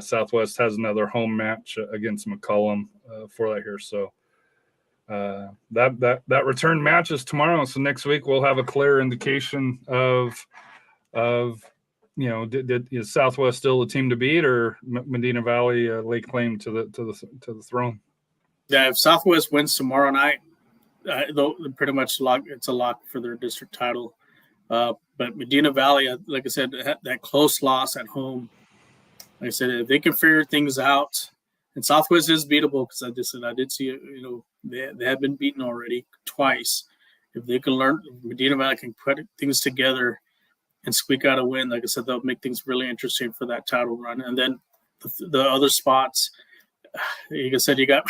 Southwest has another home match against McCollum for that here. So that return match is tomorrow. So next week we'll have a clear indication of is Southwest still the team to beat, or Medina Valley lay claim to the throne? Yeah, if Southwest wins tomorrow night, they'll pretty much it's a lock for their district title. But Medina Valley, like I said, that close loss at home. Like I said, if they can figure things out, and Southwest is beatable, because I did see they have been beaten already twice. If they can learn, Medina Valley can put things together and squeak out a win. Like I said, they'll make things really interesting for that title run. And then the other spots, like I said, you got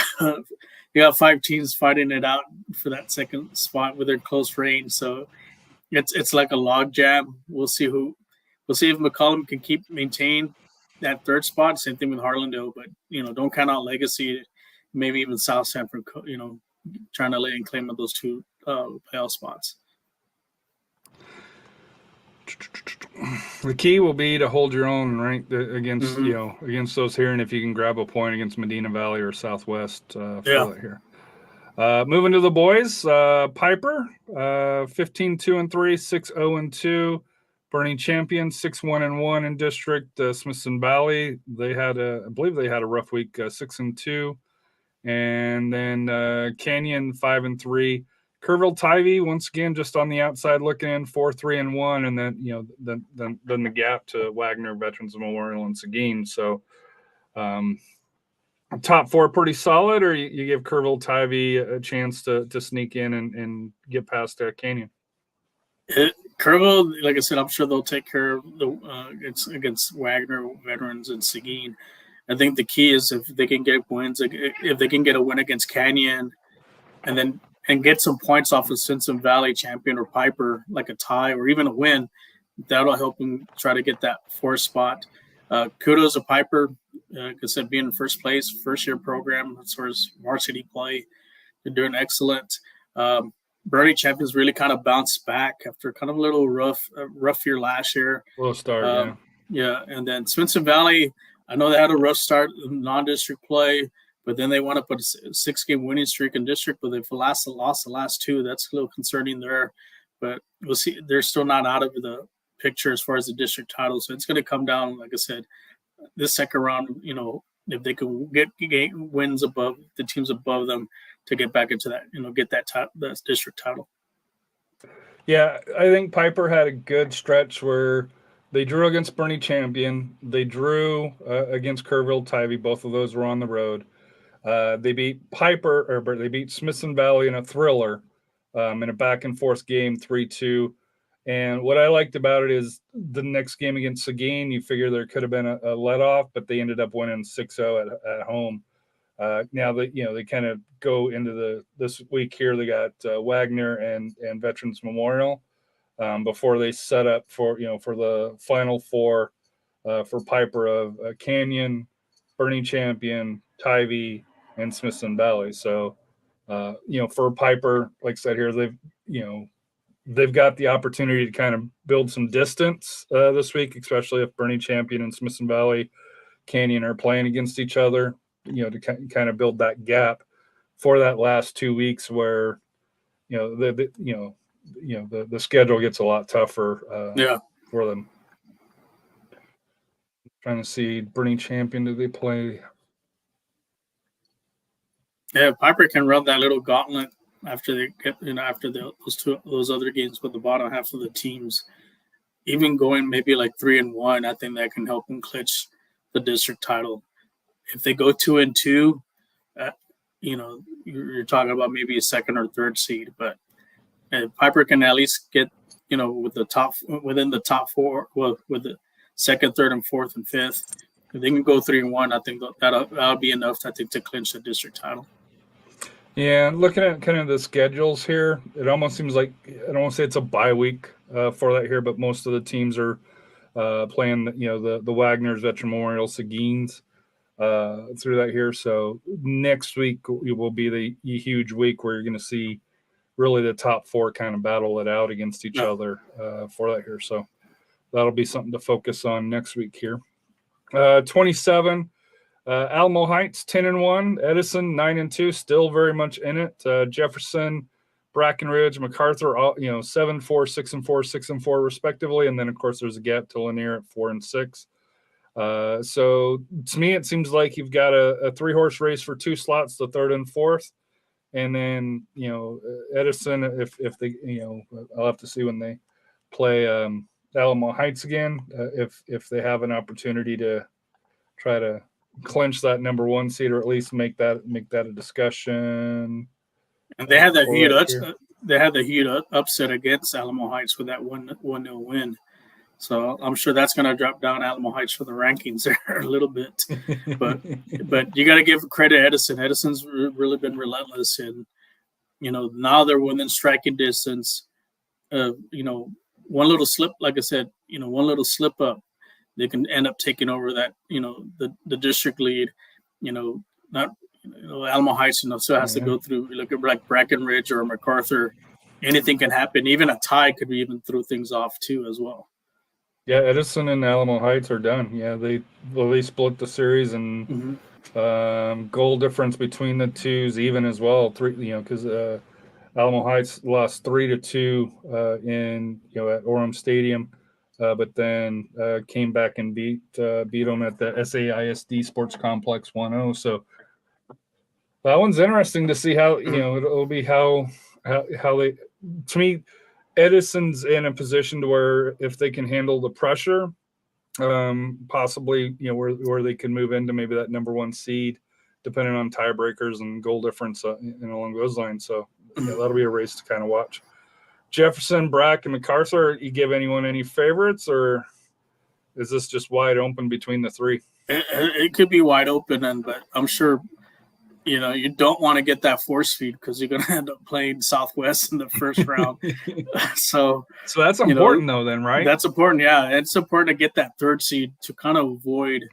5 teams fighting it out for that 2nd spot within close range. So it's like a log jam. We'll see if McCollum can maintain that 3rd spot. Same thing with Harlandale, but don't count out Legacy, maybe even South Sanford, trying to lay in claim of those 2 playoff spots. The key will be to hold your own, right, against against those here, and if you can grab a point against Medina Valley or Southwest for that here. Moving to the boys, Piper 15-2-3, 6-0-2, Bernie Champion 6-1-1 in district. Smithson Valley, I believe they had a rough week, 6-2, and then Canyon 5-3. Kerrville Tivy once again just on the outside looking in 4-3-1, and then then the gap to Wagner, Veterans Memorial, and Seguin. So top four pretty solid, or you give Kerrville Tivy a chance to sneak in and get past Canyon. Kerrville, like I said, I'm sure they'll take care of against Wagner, Veterans, and Seguin. I think the key is if they can get wins, if they can get a win against Canyon, and get some points off of Simpson Valley Champion or Piper, like a tie or even a win, that'll help them try to get that fourth spot. Kudos to Piper, like I said, being in first place, first-year program as far as varsity play. They're doing excellent. Bernie Champions really kind of bounced back after kind of a little rough year last year. Little start, yeah. And then Simpson Valley, I know they had a rough start in non-district play, but then they went up with a 6-game winning streak in district, but they've lost the last 2. That's a little concerning there. But we'll see. They're still not out of the picture as far as the district title. So it's going to come down, like I said, this second round, if they can get wins above the teams above them to get back into that, get that district title. Yeah, I think Piper had a good stretch where they drew against Bernie Champion. They drew against Kerrville Tivy. Both of those were on the road. They beat they beat Smithson Valley in a thriller in a back and forth game, 3-2. And what I liked about it is the next game against Seguin, you figure there could have been a let off, but they ended up winning 6-0 at home. Now they kind of go into this week here. They got Wagner and Veterans Memorial before they set up for the Final Four for Piper of Canyon, Bernie Champion, Tivy, and Smithson Valley. So for Piper, like I said here, they've got the opportunity to kind of build some distance this week, especially if Bernie Champion and Smithson Valley Canyon are playing against each other, to kind of build that gap for that last 2 weeks where, the schedule gets a lot tougher for them. Trying to see Bernie Champion, do they play? Yeah, Piper can run that little gauntlet after they get, those other games with the bottom half of the teams, even going maybe like 3-1. I think that can help them clinch the district title. If they go 2-2, you're talking about maybe a second or third seed. But Piper can at least get, within the top four, with the second, third, and fourth and fifth. If they can go 3-1, I think that'll be enough, I think, to clinch the district title. Yeah, looking at kind of the schedules here, it almost seems like, I don't want to say it's a bye week for that here, but most of the teams are playing, the Wagners, Veteran Memorial, Seguins through that here. So next week will be the huge week where you're going to see really the top four kind of battle it out against each other for that here. So that'll be something to focus on next week here. 27. Alamo Heights 10-1, Edison 9-2, still very much in it. Jefferson, Brackenridge, MacArthur, 7-4, 6-4, 6-4 respectively, and then of course there's a gap to Lanier at 4-6. So to me, it seems like you've got a 3-horse race for 2 slots, the third and fourth, and then Edison, if they I'll have to see when they play Alamo Heights again, if they have an opportunity to try to clinch that number 1 seed, or at least make that a discussion. And they had the huge upset against Alamo Heights with that 1-0 win. So I'm sure that's going to drop down Alamo Heights for the rankings there a little bit. But you got to give credit to Edison. Edison's really been relentless, and now they're within striking distance. One little slip, like I said, one little slip up, they can end up taking over that, the district lead. Alamo Heights, still has to go through. Look at like Brackenridge or MacArthur. Anything can happen. Even a tie could even throw things off too, as well. Yeah, Edison and Alamo Heights are done. Yeah, they split the series, and goal difference between the twos even as well. 3, because Alamo Heights lost 3-2 in at Orem Stadium. but then came back and beat them at the SAISD Sports Complex 1-0. So that one's interesting to see how, it'll be how they, to me, Edison's in a position to where if they can handle the pressure, possibly, where they can move into maybe that number one seed, depending on tiebreakers and goal difference and along those lines. So that'll be a race to kind of watch. Jefferson, Brack, and MacArthur, you give anyone any favorites, or is this just wide open between the three? It could be wide open, but I'm sure, you don't want to get that force feed because you're going to end up playing Southwest in the first round. So that's important, though, then, right? That's important, yeah. It's important to get that third seed to kind of avoid,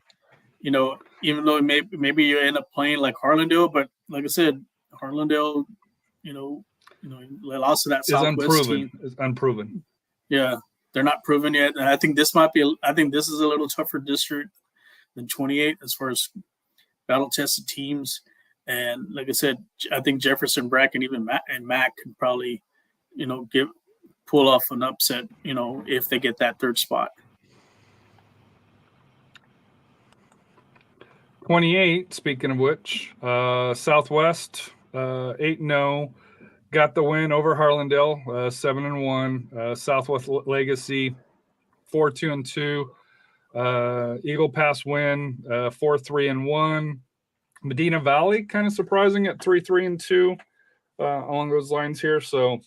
even though maybe you end up playing like Harlandale, but like I said, Harlandale, they lost to that Southwest team. It's unproven. Yeah, they're not proven yet. And I think this is a little tougher district than 28 as far as battle-tested teams. And like I said, I think Jefferson, Brack, and even Mac can probably, pull off an upset, if they get that third spot. 28, speaking of which, Southwest, 8-0, got the win over Harlandale, 7-1. Southwest Legacy, 4-2-2. Eagle Pass win, 4-3-1. Medina Valley, kind of surprising at 3-3-2 along those lines here. So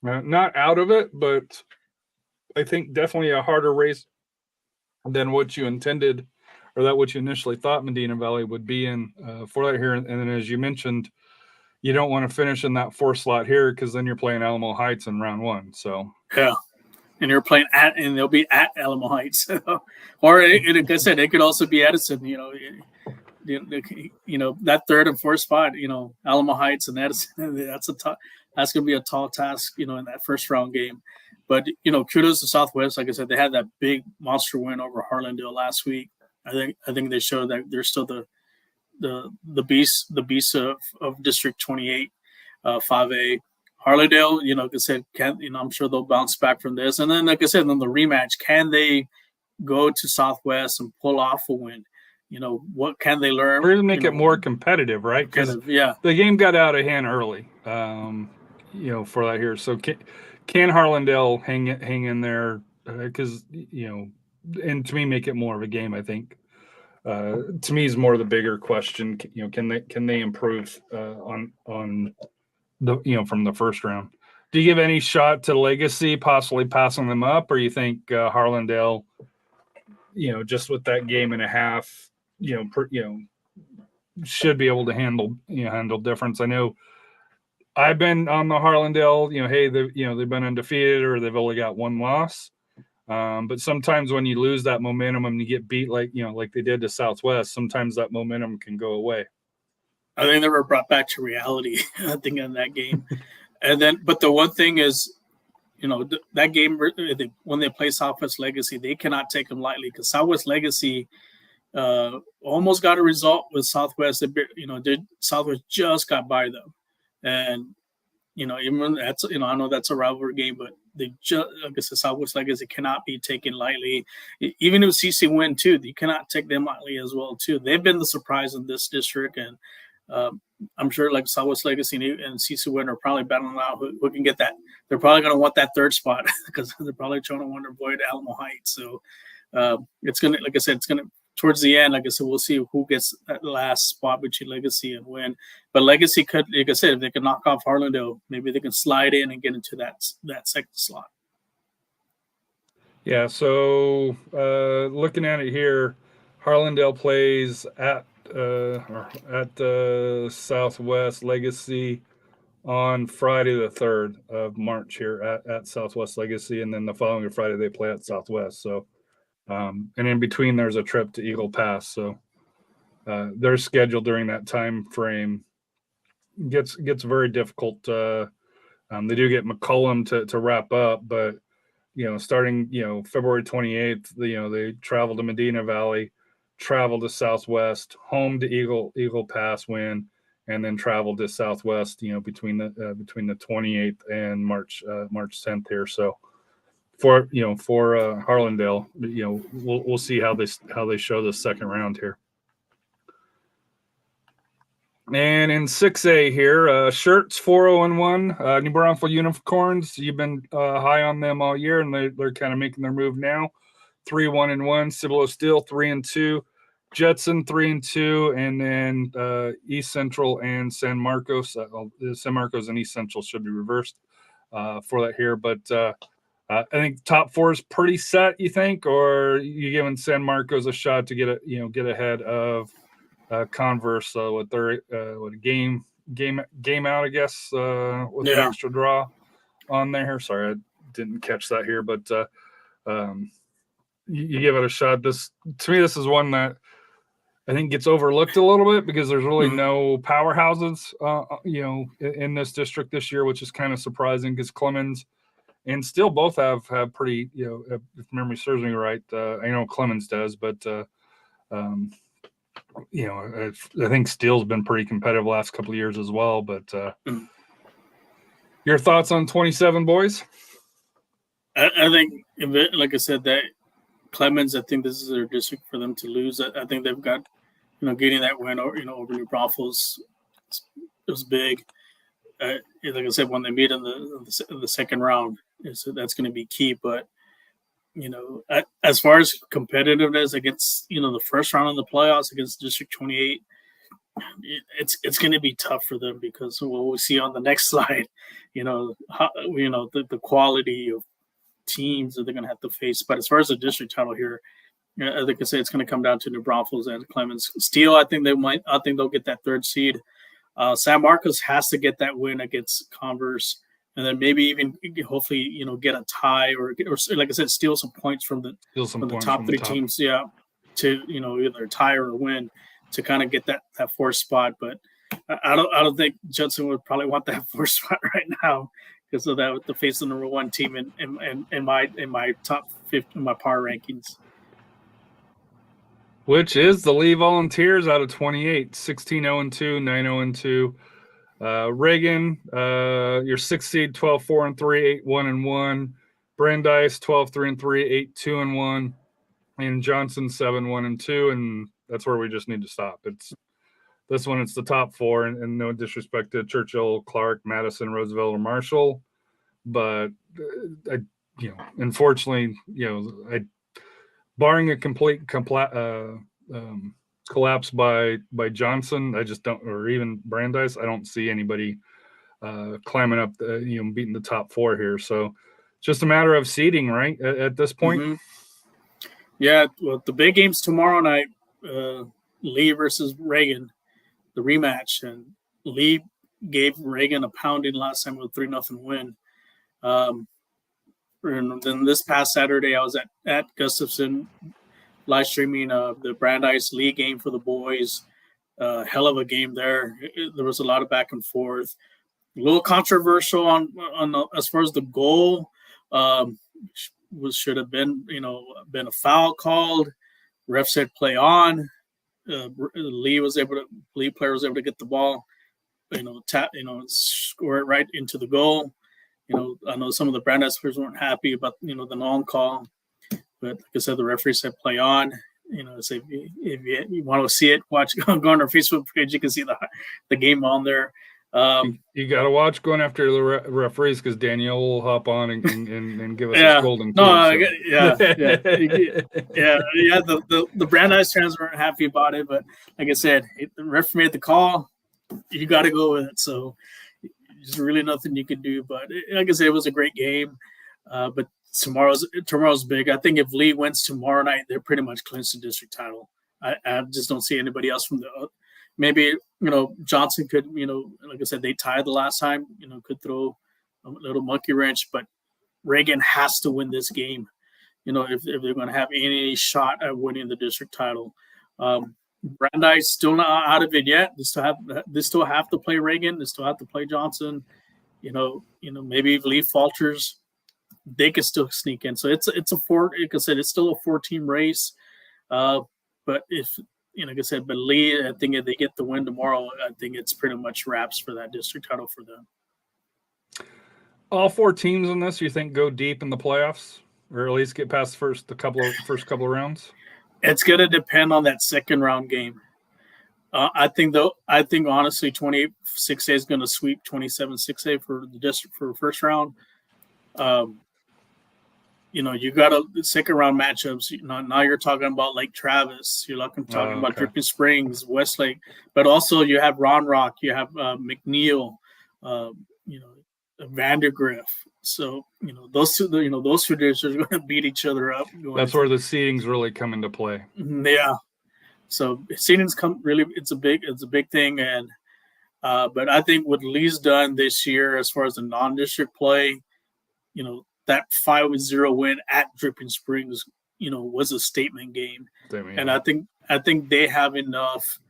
not out of it, but I think definitely a harder race than what you intended, or that what you initially thought Medina Valley would be in for that here. And then, as you mentioned, you don't want to finish in that 4 slot here because then you're playing Alamo Heights in round 1. So yeah, and you're playing and they'll be at Alamo Heights, or like I said, it could also be Edison. That third and fourth spot, Alamo Heights and Edison, that's going to be a tall task, in that first round game. But, kudos to Southwest. Like I said, they had that big monster win over Harlandale last week. I think they showed that they're still the beast of District 28, 5A. Harlandale, like I said, I'm sure they'll bounce back from this. And then, like I said, then the rematch, can they go to Southwest and pull off a win? What can they learn? We're going to make it more competitive, right? Because the game got out of hand early, for that here. So can Harlandale hang in there? Because, and to me, make it more of a game, I think. To me, is more the bigger question. Can they improve on the from the first round? Do you give any shot to Legacy possibly passing them up, or you think Harlandale, just with that game and a half, should be able to handle difference? I know I've been on the Harlandale, hey, they've been undefeated or they've only got 1 loss. But sometimes when you lose that momentum and you get beat like they did to Southwest, sometimes that momentum can go away. I think they were brought back to reality, I think, in that game. But the one thing is, that game, when they play Southwest Legacy, they cannot take them lightly because Southwest Legacy almost got a result with Southwest. Southwest just got by them. And, even that's, I know that's a rivalry game, but they just, like I said, Southwest Legacy cannot be taken lightly. Even if CC win too, you cannot take them lightly as well too. They've been the surprise in this district, and I'm sure like Southwest Legacy and CC win are probably battling out who can get that. They're probably going to want that third spot because they're probably trying to want to avoid Alamo Heights. So it's going to, like I said, it's going to, towards the end, like I said, we'll see who gets that last spot between Legacy and Win. But Legacy could, like I said, if they can knock off Harlandale, maybe they can slide in and get into that second slot. Yeah, so looking at it here, Harlandale plays at Southwest Legacy on Friday the 3rd of March here at Southwest Legacy, and then the following Friday they play at Southwest. So and in between there's a trip to Eagle Pass. So their schedule during that time frame gets very difficult. They do get McCollum to wrap up, but starting February 28th, they travel to Medina Valley, travel to Southwest, home to Eagle Pass win, and then travel to Southwest between the 28th and March 10th here. So for Harlandale. We'll see how they show the second round here. And in 6A here, Shirts 4-0-1, New Braunfels Unicorns. You've been high on them all year, and they're kind of making their move now. 3-1-1, Cibolo Steel 3-2, Jetson 3-2, and then East Central and San Marcos. San Marcos and East Central should be reversed for that here, but I think top four is pretty set. You think, or you giving San Marcos a shot to get ahead of Converse with their with a game out, I guess, with an extra draw on there. Sorry, I didn't catch that here, but you give it a shot. This is one that I think gets overlooked a little bit because there's really no powerhouses, in this district this year, which is kind of surprising because Clemens and Steele both have pretty, if memory serves me right. I know Clemens does, but I think Steele's been pretty competitive the last couple of years as well. But your thoughts on 27, boys? I think, like I said, that Clemens, I think this is their district for them to lose. I think they've got, getting that win over New Braunfels, it was big. Like I said, when they meet in the second round, so that's going to be key. But as far as competitiveness against the first round of the playoffs against District 28, it's going to be tough for them because what we see on the next slide, the quality of teams that they're going to have to face. But as far as the district title here, like I say, it's going to come down to New Braunfels and Clemens. Steele, I think they'll get that third seed. San Marcos has to get that win against Converse, and then maybe even hopefully get a tie or like I said, steal some points from the top three teams, to either tie or win to kind of get that fourth spot. But I don't think Judson would probably want that fourth spot right now because of that, to face the number one team in my top 50 in my power rankings. Which is the Lee Volunteers out of 28, 16-0-2, 9-0-2. Reagan, your 6th seed, 12-4-3, 8-1-1. Brandeis, 12-3-3, 8-2-1. And Johnson, 7-1-2. And that's where we just need to stop. It's the top four, and no disrespect to Churchill, Clark, Madison, Roosevelt, or Marshall. But, unfortunately, barring a complete collapse by Johnson, I just don't, or even Brandeis, I don't see anybody climbing up, beating the top four here. So just a matter of seeding, right, at this point? Mm-hmm. Yeah, well, the big game's tomorrow night, Lee versus Reagan, the rematch. And Lee gave Reagan a pounding last time with a 3-0 win. And then this past Saturday, I was at Gustafson live streaming the Brandeis League game for the boys. Hell of a game there. There was a lot of back and forth. A little controversial on as far as the goal. Should have been a foul called. Ref said play on. Lee player was able to get the ball, score it right into the goal. I know some of the Brandeis players weren't happy about, the long call, but like I said, the referee said play on. So if you want to see it, go on our Facebook page. You can see the game on there. You got to watch going after the referees because Danielle will hop on and give us a scolding. The Brandeis fans weren't happy about it, but like I said, the referee made the call. You got to go with it. So there's really nothing you can do. But like I said, it was a great game. But tomorrow's big. I think if Lee wins tomorrow night, they're pretty much clinched the district title. I just don't see anybody else from the. Maybe Johnson could like I said, they tied the last time. Could throw a little monkey wrench, but Reagan has to win this game. If they're going to have any shot at winning the district title. Brandeis still not out of it yet. They still have to play Reagan. They still have to play Johnson. Maybe if Lee falters, they could still sneak in. So it's a four. Like I said, it's still a 4-team race. But if like I said, but Lee, I think if they get the win tomorrow, I think it's pretty much wraps for that district title for them. All 4 teams in this, you think, go deep in the playoffs? or at least get past first couple of rounds? It's going to depend on that second round game. I think honestly, 26A is going to sweep 27-6A for the district for first round. You got the second round matchups. Now you're talking about Lake Travis. You're talking about Dripping Springs, Westlake, but also you have Ron Rock, you have McNeil, Vandergriff. So those two districts are going to beat each other up. That's where the seedings really come into play. Yeah. So seedings it's a big thing, and but I think what Lee's done this year as far as the non-district play, that 5-0 win at Dripping Springs, was a statement game. And I think they have enough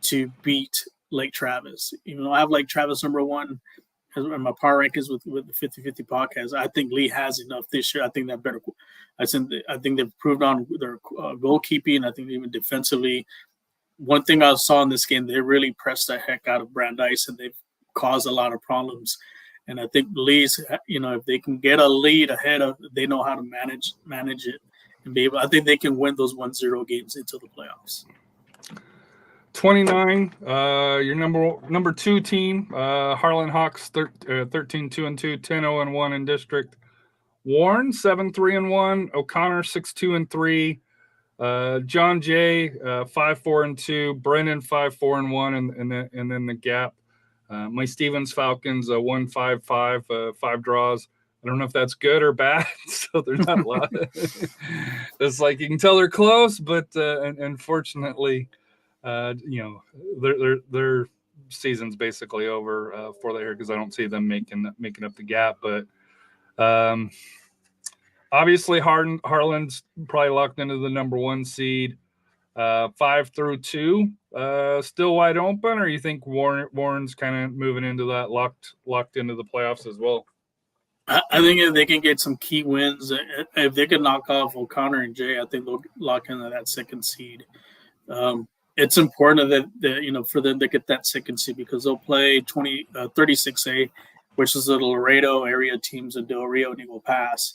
to beat Lake Travis. I have Lake Travis number 1 in my power rankings with the 50-50 podcast. I think Lee has enough this year. I think they've proved on their goalkeeping. I think even defensively. One thing I saw in this game, they really pressed the heck out of Brandeis, and they've caused a lot of problems. And I think Lee's, if they can get a lead ahead of, they know how to manage it and be able. I think they can win those 1-0 games into the playoffs. 29, your number 2 team, Harlan Hawks, 13-2-2, 10-0-1 in district. Warren 7-3-1, O'Connor 6-2-3, John Jay 5-4-2, Brennan 5-4-1, and then the gap. My Stevens Falcons 1-5-5, 5 draws. I don't know if that's good or bad. So there's not a lot. It's like you can tell they're close, but unfortunately, their season's basically over for there because I don't see them making up the gap. But obviously, Harlan's probably locked into the number 1 seed. 5 through 2, still wide open, or you think Warren's kind of moving into that locked into the playoffs as well? I think if they can get some key wins, if they can knock off O'Connor and Jay, I think they'll lock into that second seed. It's important that for them to get that second seed because they'll play 36A, which is the Laredo area teams in Del Rio and Eagle Pass.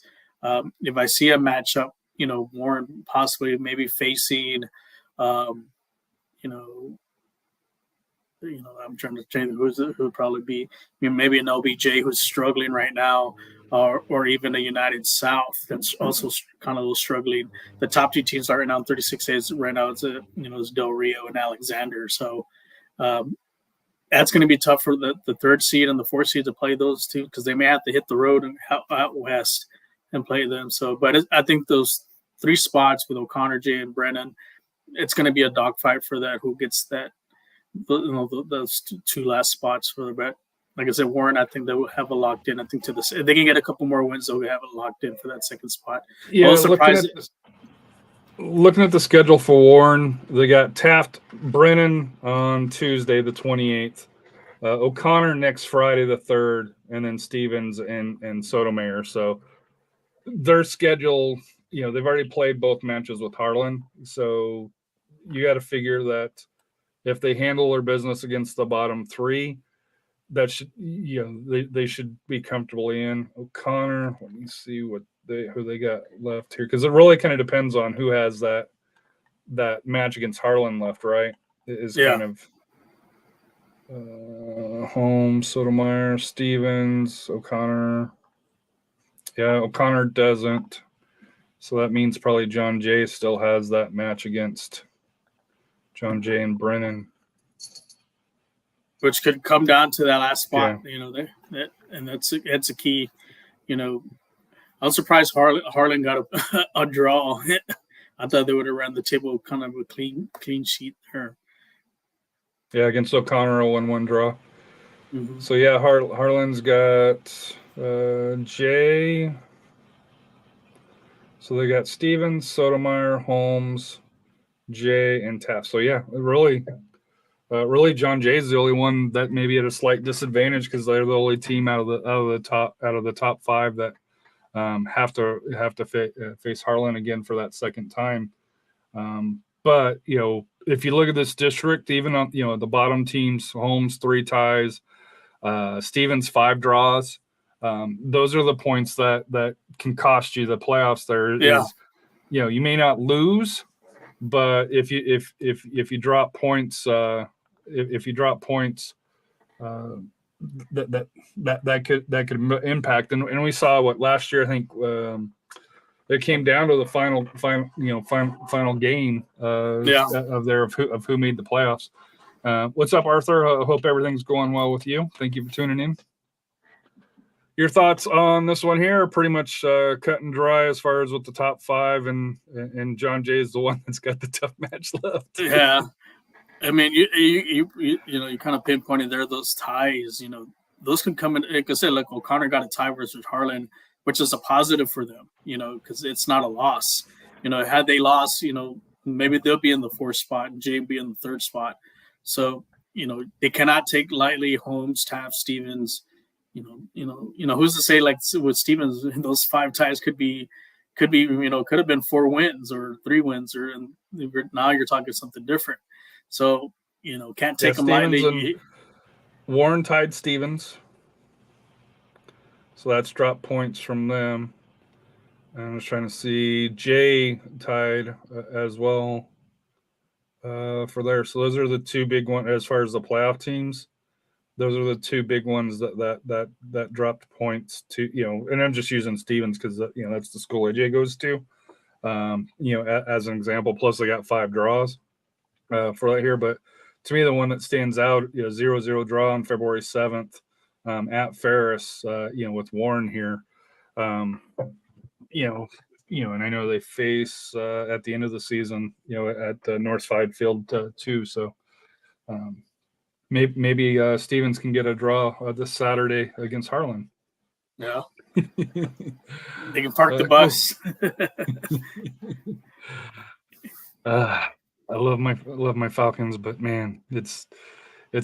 If I see a matchup, Warren possibly maybe facing, I'm trying to think who would probably be, maybe an LBJ who's struggling right now, or even a United South that's also kind of struggling. The top 2 teams are right now in 36A. Right now it's Del Rio and Alexander. So that's going to be tough for the 3rd seed and the 4th seed to play those two because they may have to hit the road out west and play them. So, but I think those 3 spots with O'Connor, Jay, and Brennan, it's going to be a dogfight for that. Who gets that? Those 2 last spots for the bet. Like I said, Warren, I think they will have it locked in. I think if they can get a couple more wins, they'll have it locked in for that second spot. Yeah, looking at the schedule for Warren, they got Taft Brennan on Tuesday the 28th, O'Connor next Friday the 3rd, and then Stevens and Sotomayor. So their schedule, they've already played both matches with Harlan. So you got to figure that if they handle their business against the bottom 3, that should, they should be comfortably in. O'Connor, let me see who they got left here, because it really kind of depends on who has that match against Harlan left, right? It is kind of Holmes, Sotomayor, Stevens, O'Connor. Yeah, O'Connor doesn't. So that means probably John Jay still has that match against John Jay and Brennan, which could come down to that last spot. That's a key. I'm surprised Harlan got a draw. I thought they would have ran the table kind of a clean sheet there. Yeah, against O'Connor, a 1-1 draw. Mm-hmm. So Harlan's got Jay. So they got Stevens, Sotomayor, Holmes, Jay, and Taft. So really, John Jay's the only one that maybe at a slight disadvantage because they're the only team out of the top 5 that have to face Harlan again for that second time. But if you look at this district, even on the bottom teams, Holmes 3 ties, Stevens 5 draws. those are the points that can cost you the playoffs. There Yeah. is, you may not lose, but if you drop points, if you drop points, that could impact. And we saw what last year. I think it came down to the final game of who made the playoffs. What's up, Arthur? I hope everything's going well with you. Thank you for tuning in. Your thoughts on this one here are pretty much cut and dry as far as with the top 5, and John Jay is the one that's got the tough match left. Yeah, I mean, you kind of pinpointed there those ties. Those can come in. Like I said, like O'Connor got a tie versus Harlan, which is a positive for them. Because it's not a loss. Had they lost, maybe they'll be in the 4th spot and Jay be in the 3rd spot. So they cannot take lightly Holmes, TAPPS, Stevens. Who's to say, like with Stevens, those 5 ties could have been 4 wins or 3 wins, and now you're talking something different. So can't take them lightly. Warren tied Stevens, so that's dropped points from them. And I was trying to see Jay tied as well for there. So those are the 2 big ones as far as the playoff teams. Those are the 2 big ones that dropped points to, and I'm just using Stevens because, that's the school AJ goes to, as an example. Plus, they got 5 draws for that here. But to me, the one that stands out, 0-0 draw on February 7th at Ferris, with Warren here. And I know they face at the end of the season, at Northside Field too. So, Maybe Stevens can get a draw this Saturday against Harlan. Yeah, they can park the bus. I love my Falcons, but man, it's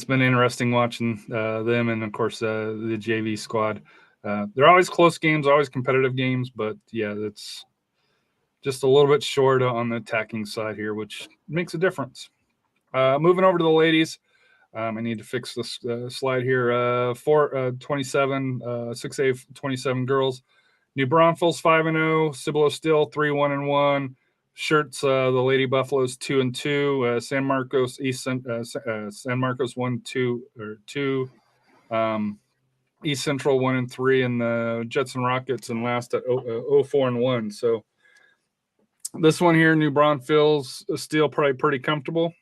been interesting watching them, and of course the JV squad. They're always close games, always competitive games, but yeah, it's just a little bit short on the attacking side here, which makes a difference. Moving over to the ladies. I need to fix this slide here. 27, 6A 27 girls. New Braunfels 5-0. Cibolo Still 3-1-1. Shirts, the Lady Buffaloes 2-2. San Marcos San Marcos 1-2 or 2. East Central 1-3, and the Jets and Rockets and last at 0-4-1. So this one here, New Braunfels still probably pretty comfortable.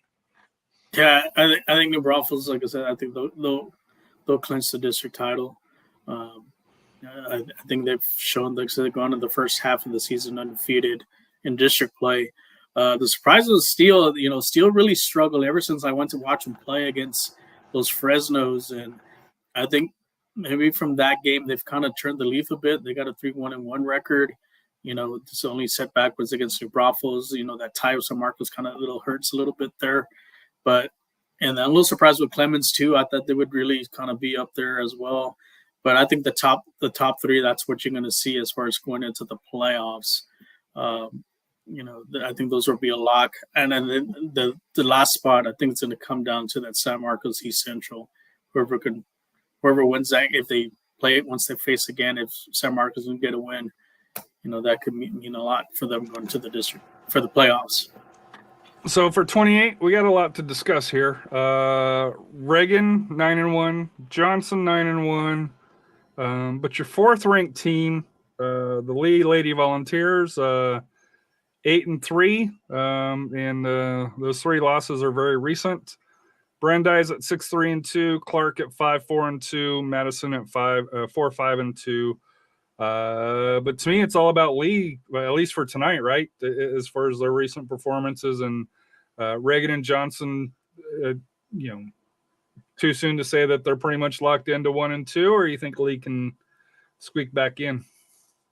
Yeah, I think New Braunfels, like I said, I think they'll clinch the district title. I think they've shown, like I said, they're going to the first half of the season undefeated in district play. The surprise was Steele. Steele really struggled ever since I went to watch them play against those Fresnos, and I think maybe from that game they've kind of turned the leaf a bit. They got a 3-1-1 record. This only setback was against New Braunfels. That tie with San Marcos kind of hurts a little bit there. And I'm a little surprised with Clemens too. I thought they would really kind of be up there as well. But I think the top 3, that's what you're going to see as far as going into the playoffs. I think those will be a lock. And then the last spot, I think it's going to come down to that San Marcos East Central. Whoever wins that, if they play it once they face again, if San Marcos can get a win, that could mean a lot for them going to the district for the playoffs. So for 28, we got a lot to discuss here. Reagan 9-1, Johnson 9-1, but your 4th ranked team, the Lee Lady Volunteers, 8-3, and those 3 losses are very recent. Brandeis at 6-3-2, Clark at 5-4-2, Madison at 4-5-2. But to me, it's all about Lee, at least for tonight, right? As far as their recent performances, and Reagan and Johnson, too soon to say that they're pretty much locked into 1-2, or you think Lee can squeak back in?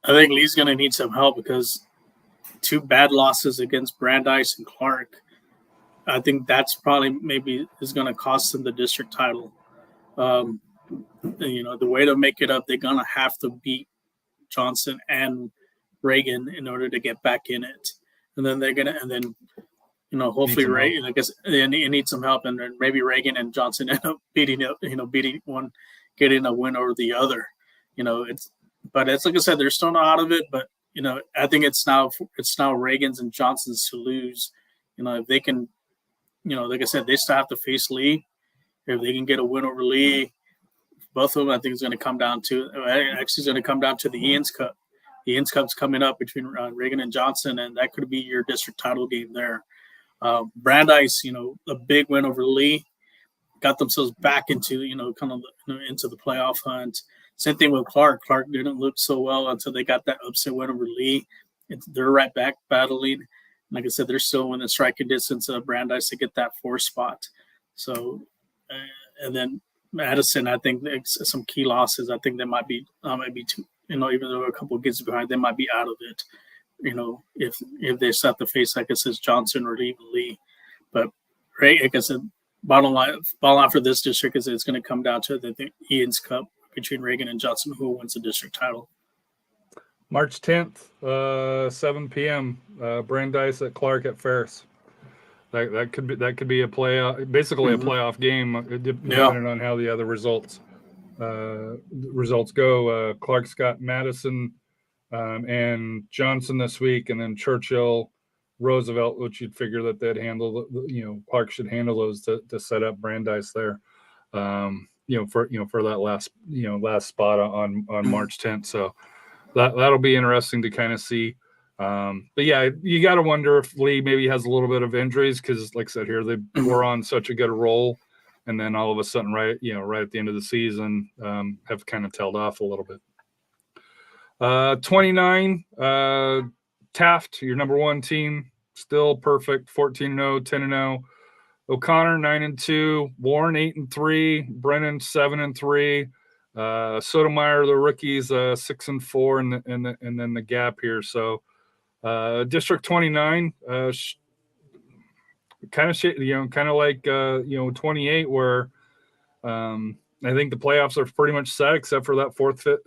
I think Lee's going to need some help because 2 bad losses against Brandeis and Clark. I think that's probably maybe is going to cost them the district title. The way to make it up, they're going to have to beat Johnson and Reagan in order to get back in it. And then hopefully Reagan, I guess they need some help, and then maybe Reagan and Johnson end up beating one, getting a win over the other. It's like I said, they're still not out of it. But I think it's now Reagan's and Johnson's to lose. If they can, like I said, they still have to face Lee. If they can get a win over Lee, both of them, I think, is going to come down to the Ian's Cup. The Ian's Cup's coming up between Reagan and Johnson, and that could be your district title game there. Brandeis, a big win over Lee, got themselves back into into the playoff hunt. Same thing with Clark. Clark didn't look so well until they got that upset win over Lee. They're right back battling. Like I said, they're still in the striking distance of Brandeis to get that 4th spot. So, and then Madison, I think some key losses. I think they might be too, even though a couple of games behind, they might be out of it. If they start to face, like I said, Johnson or even Lee. But like I said, bottom line for this district is it's going to come down to the Ian's Cup between Reagan and Johnson, who wins the district title. March 10th, 7 p.m. Brandeis at Clark at Ferris. That could be a playoff, basically a playoff game, depending on how the other results go. Clark's got Madison and Johnson this week, and then Churchill, Roosevelt, which you'd figure that they'd handle. Clark should handle those to set up Brandeis there. For that last spot on March 10th. So that'll be interesting to kind of see. But yeah, you got to wonder if Lee maybe has a little bit of injuries because, like I said here, they were on such a good roll, and then all of a sudden, right at the end of the season, have kind of tailed off a little bit. 29, Taft, your number 1 team, still perfect, 14-0, 10-0. O'Connor 9-2, Warren 8-3, Brennan 7-3, Sotomayor, the rookies 6-4, and then the gap here. So District 29, kind of like 28, where I think the playoffs are pretty much set, except for that fourth, fifth,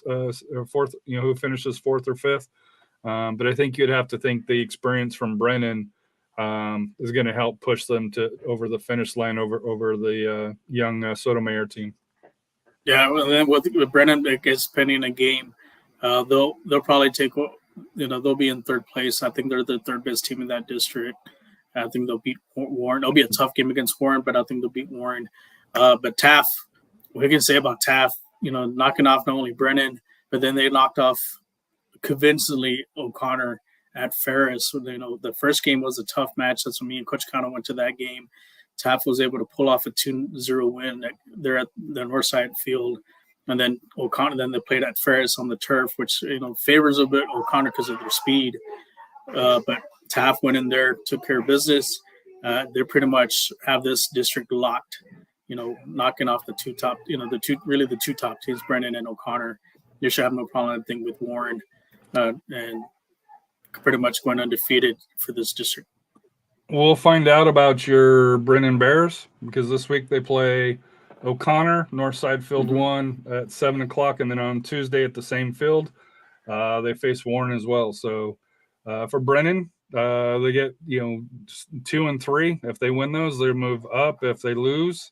who finishes 4th or 5th. But I think you'd have to think the experience from Brennan is going to help push them over the finish line over the young Sotomayor team. Yeah, well, then with Brennan is pending a game, they'll probably take. They'll be in 3rd place. I think they're the 3rd best team in that district. I think they'll beat Warren. It'll be a tough game against Warren, but I think they'll beat Warren. But Taft, what we can say about Taft, knocking off not only Brennan, but then they knocked off convincingly O'Connor at Ferris. The first game was a tough match. That's when me and Coach Cano went to that game. Taft was able to pull off a 2-0 win. They're at the north side field. And then O'Connor, then they played at Ferris on the turf, which, favors a bit O'Connor because of their speed. But Taft went in there, took care of business. They pretty much have this district locked, knocking off the two top teams, Brennan and O'Connor. They should have no problem, I think, with Warren and pretty much going undefeated for this district. We'll find out about your Brennan Bears because this week they play O'Connor, Northside Field 1 at 7:00, and then on Tuesday at the same field, they face Warren as well. So for Brennan, they get 2 and 3. If they win those, they move up. If they lose,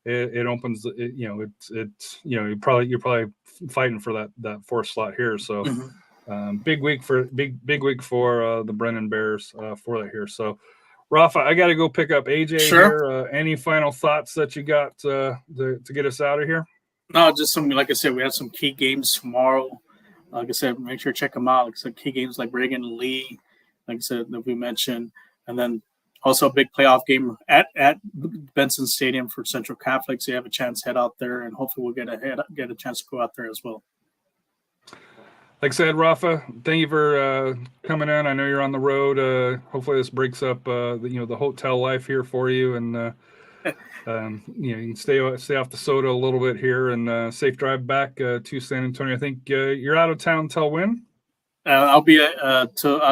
it opens. You're probably fighting for that 4th slot here. So big week for the Brennan Bears for that here. So. Rafa, I got to go pick up AJ here. Any final thoughts that you got to get us out of here? No, just some, like I said, we have some key games tomorrow. Like I said, make sure to check them out. Like I said, key games like Reagan and Lee, like I said, that we mentioned. And then also a big playoff game at Benson Stadium for Central Catholic. So you have a chance to head out there, and hopefully we'll get a chance to go out there as well. Like I said, Rafa, thank you for coming in. I know you're on the road. Hopefully this breaks up the hotel life here for you, and you can stay off the soda a little bit here, and safe drive back to San Antonio. I think you're out of town till when? I'll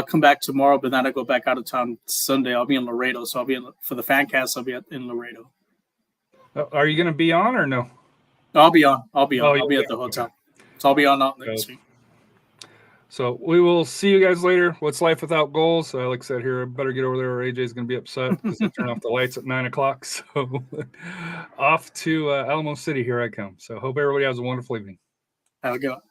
come back tomorrow, but then I go back out of town Sunday. I'll be in Laredo, so for the fan cast. I'll be in Laredo. Are you going to be on or no? I'll be on. I'll be at the hotel, so I'll be on next week. So we will see you guys later. What's life without goals? Like I said here, I better get over there or AJ's going to be upset because they turn off the lights at 9:00. So off to Alamo City, here I come. So hope everybody has a wonderful evening. Have a good one.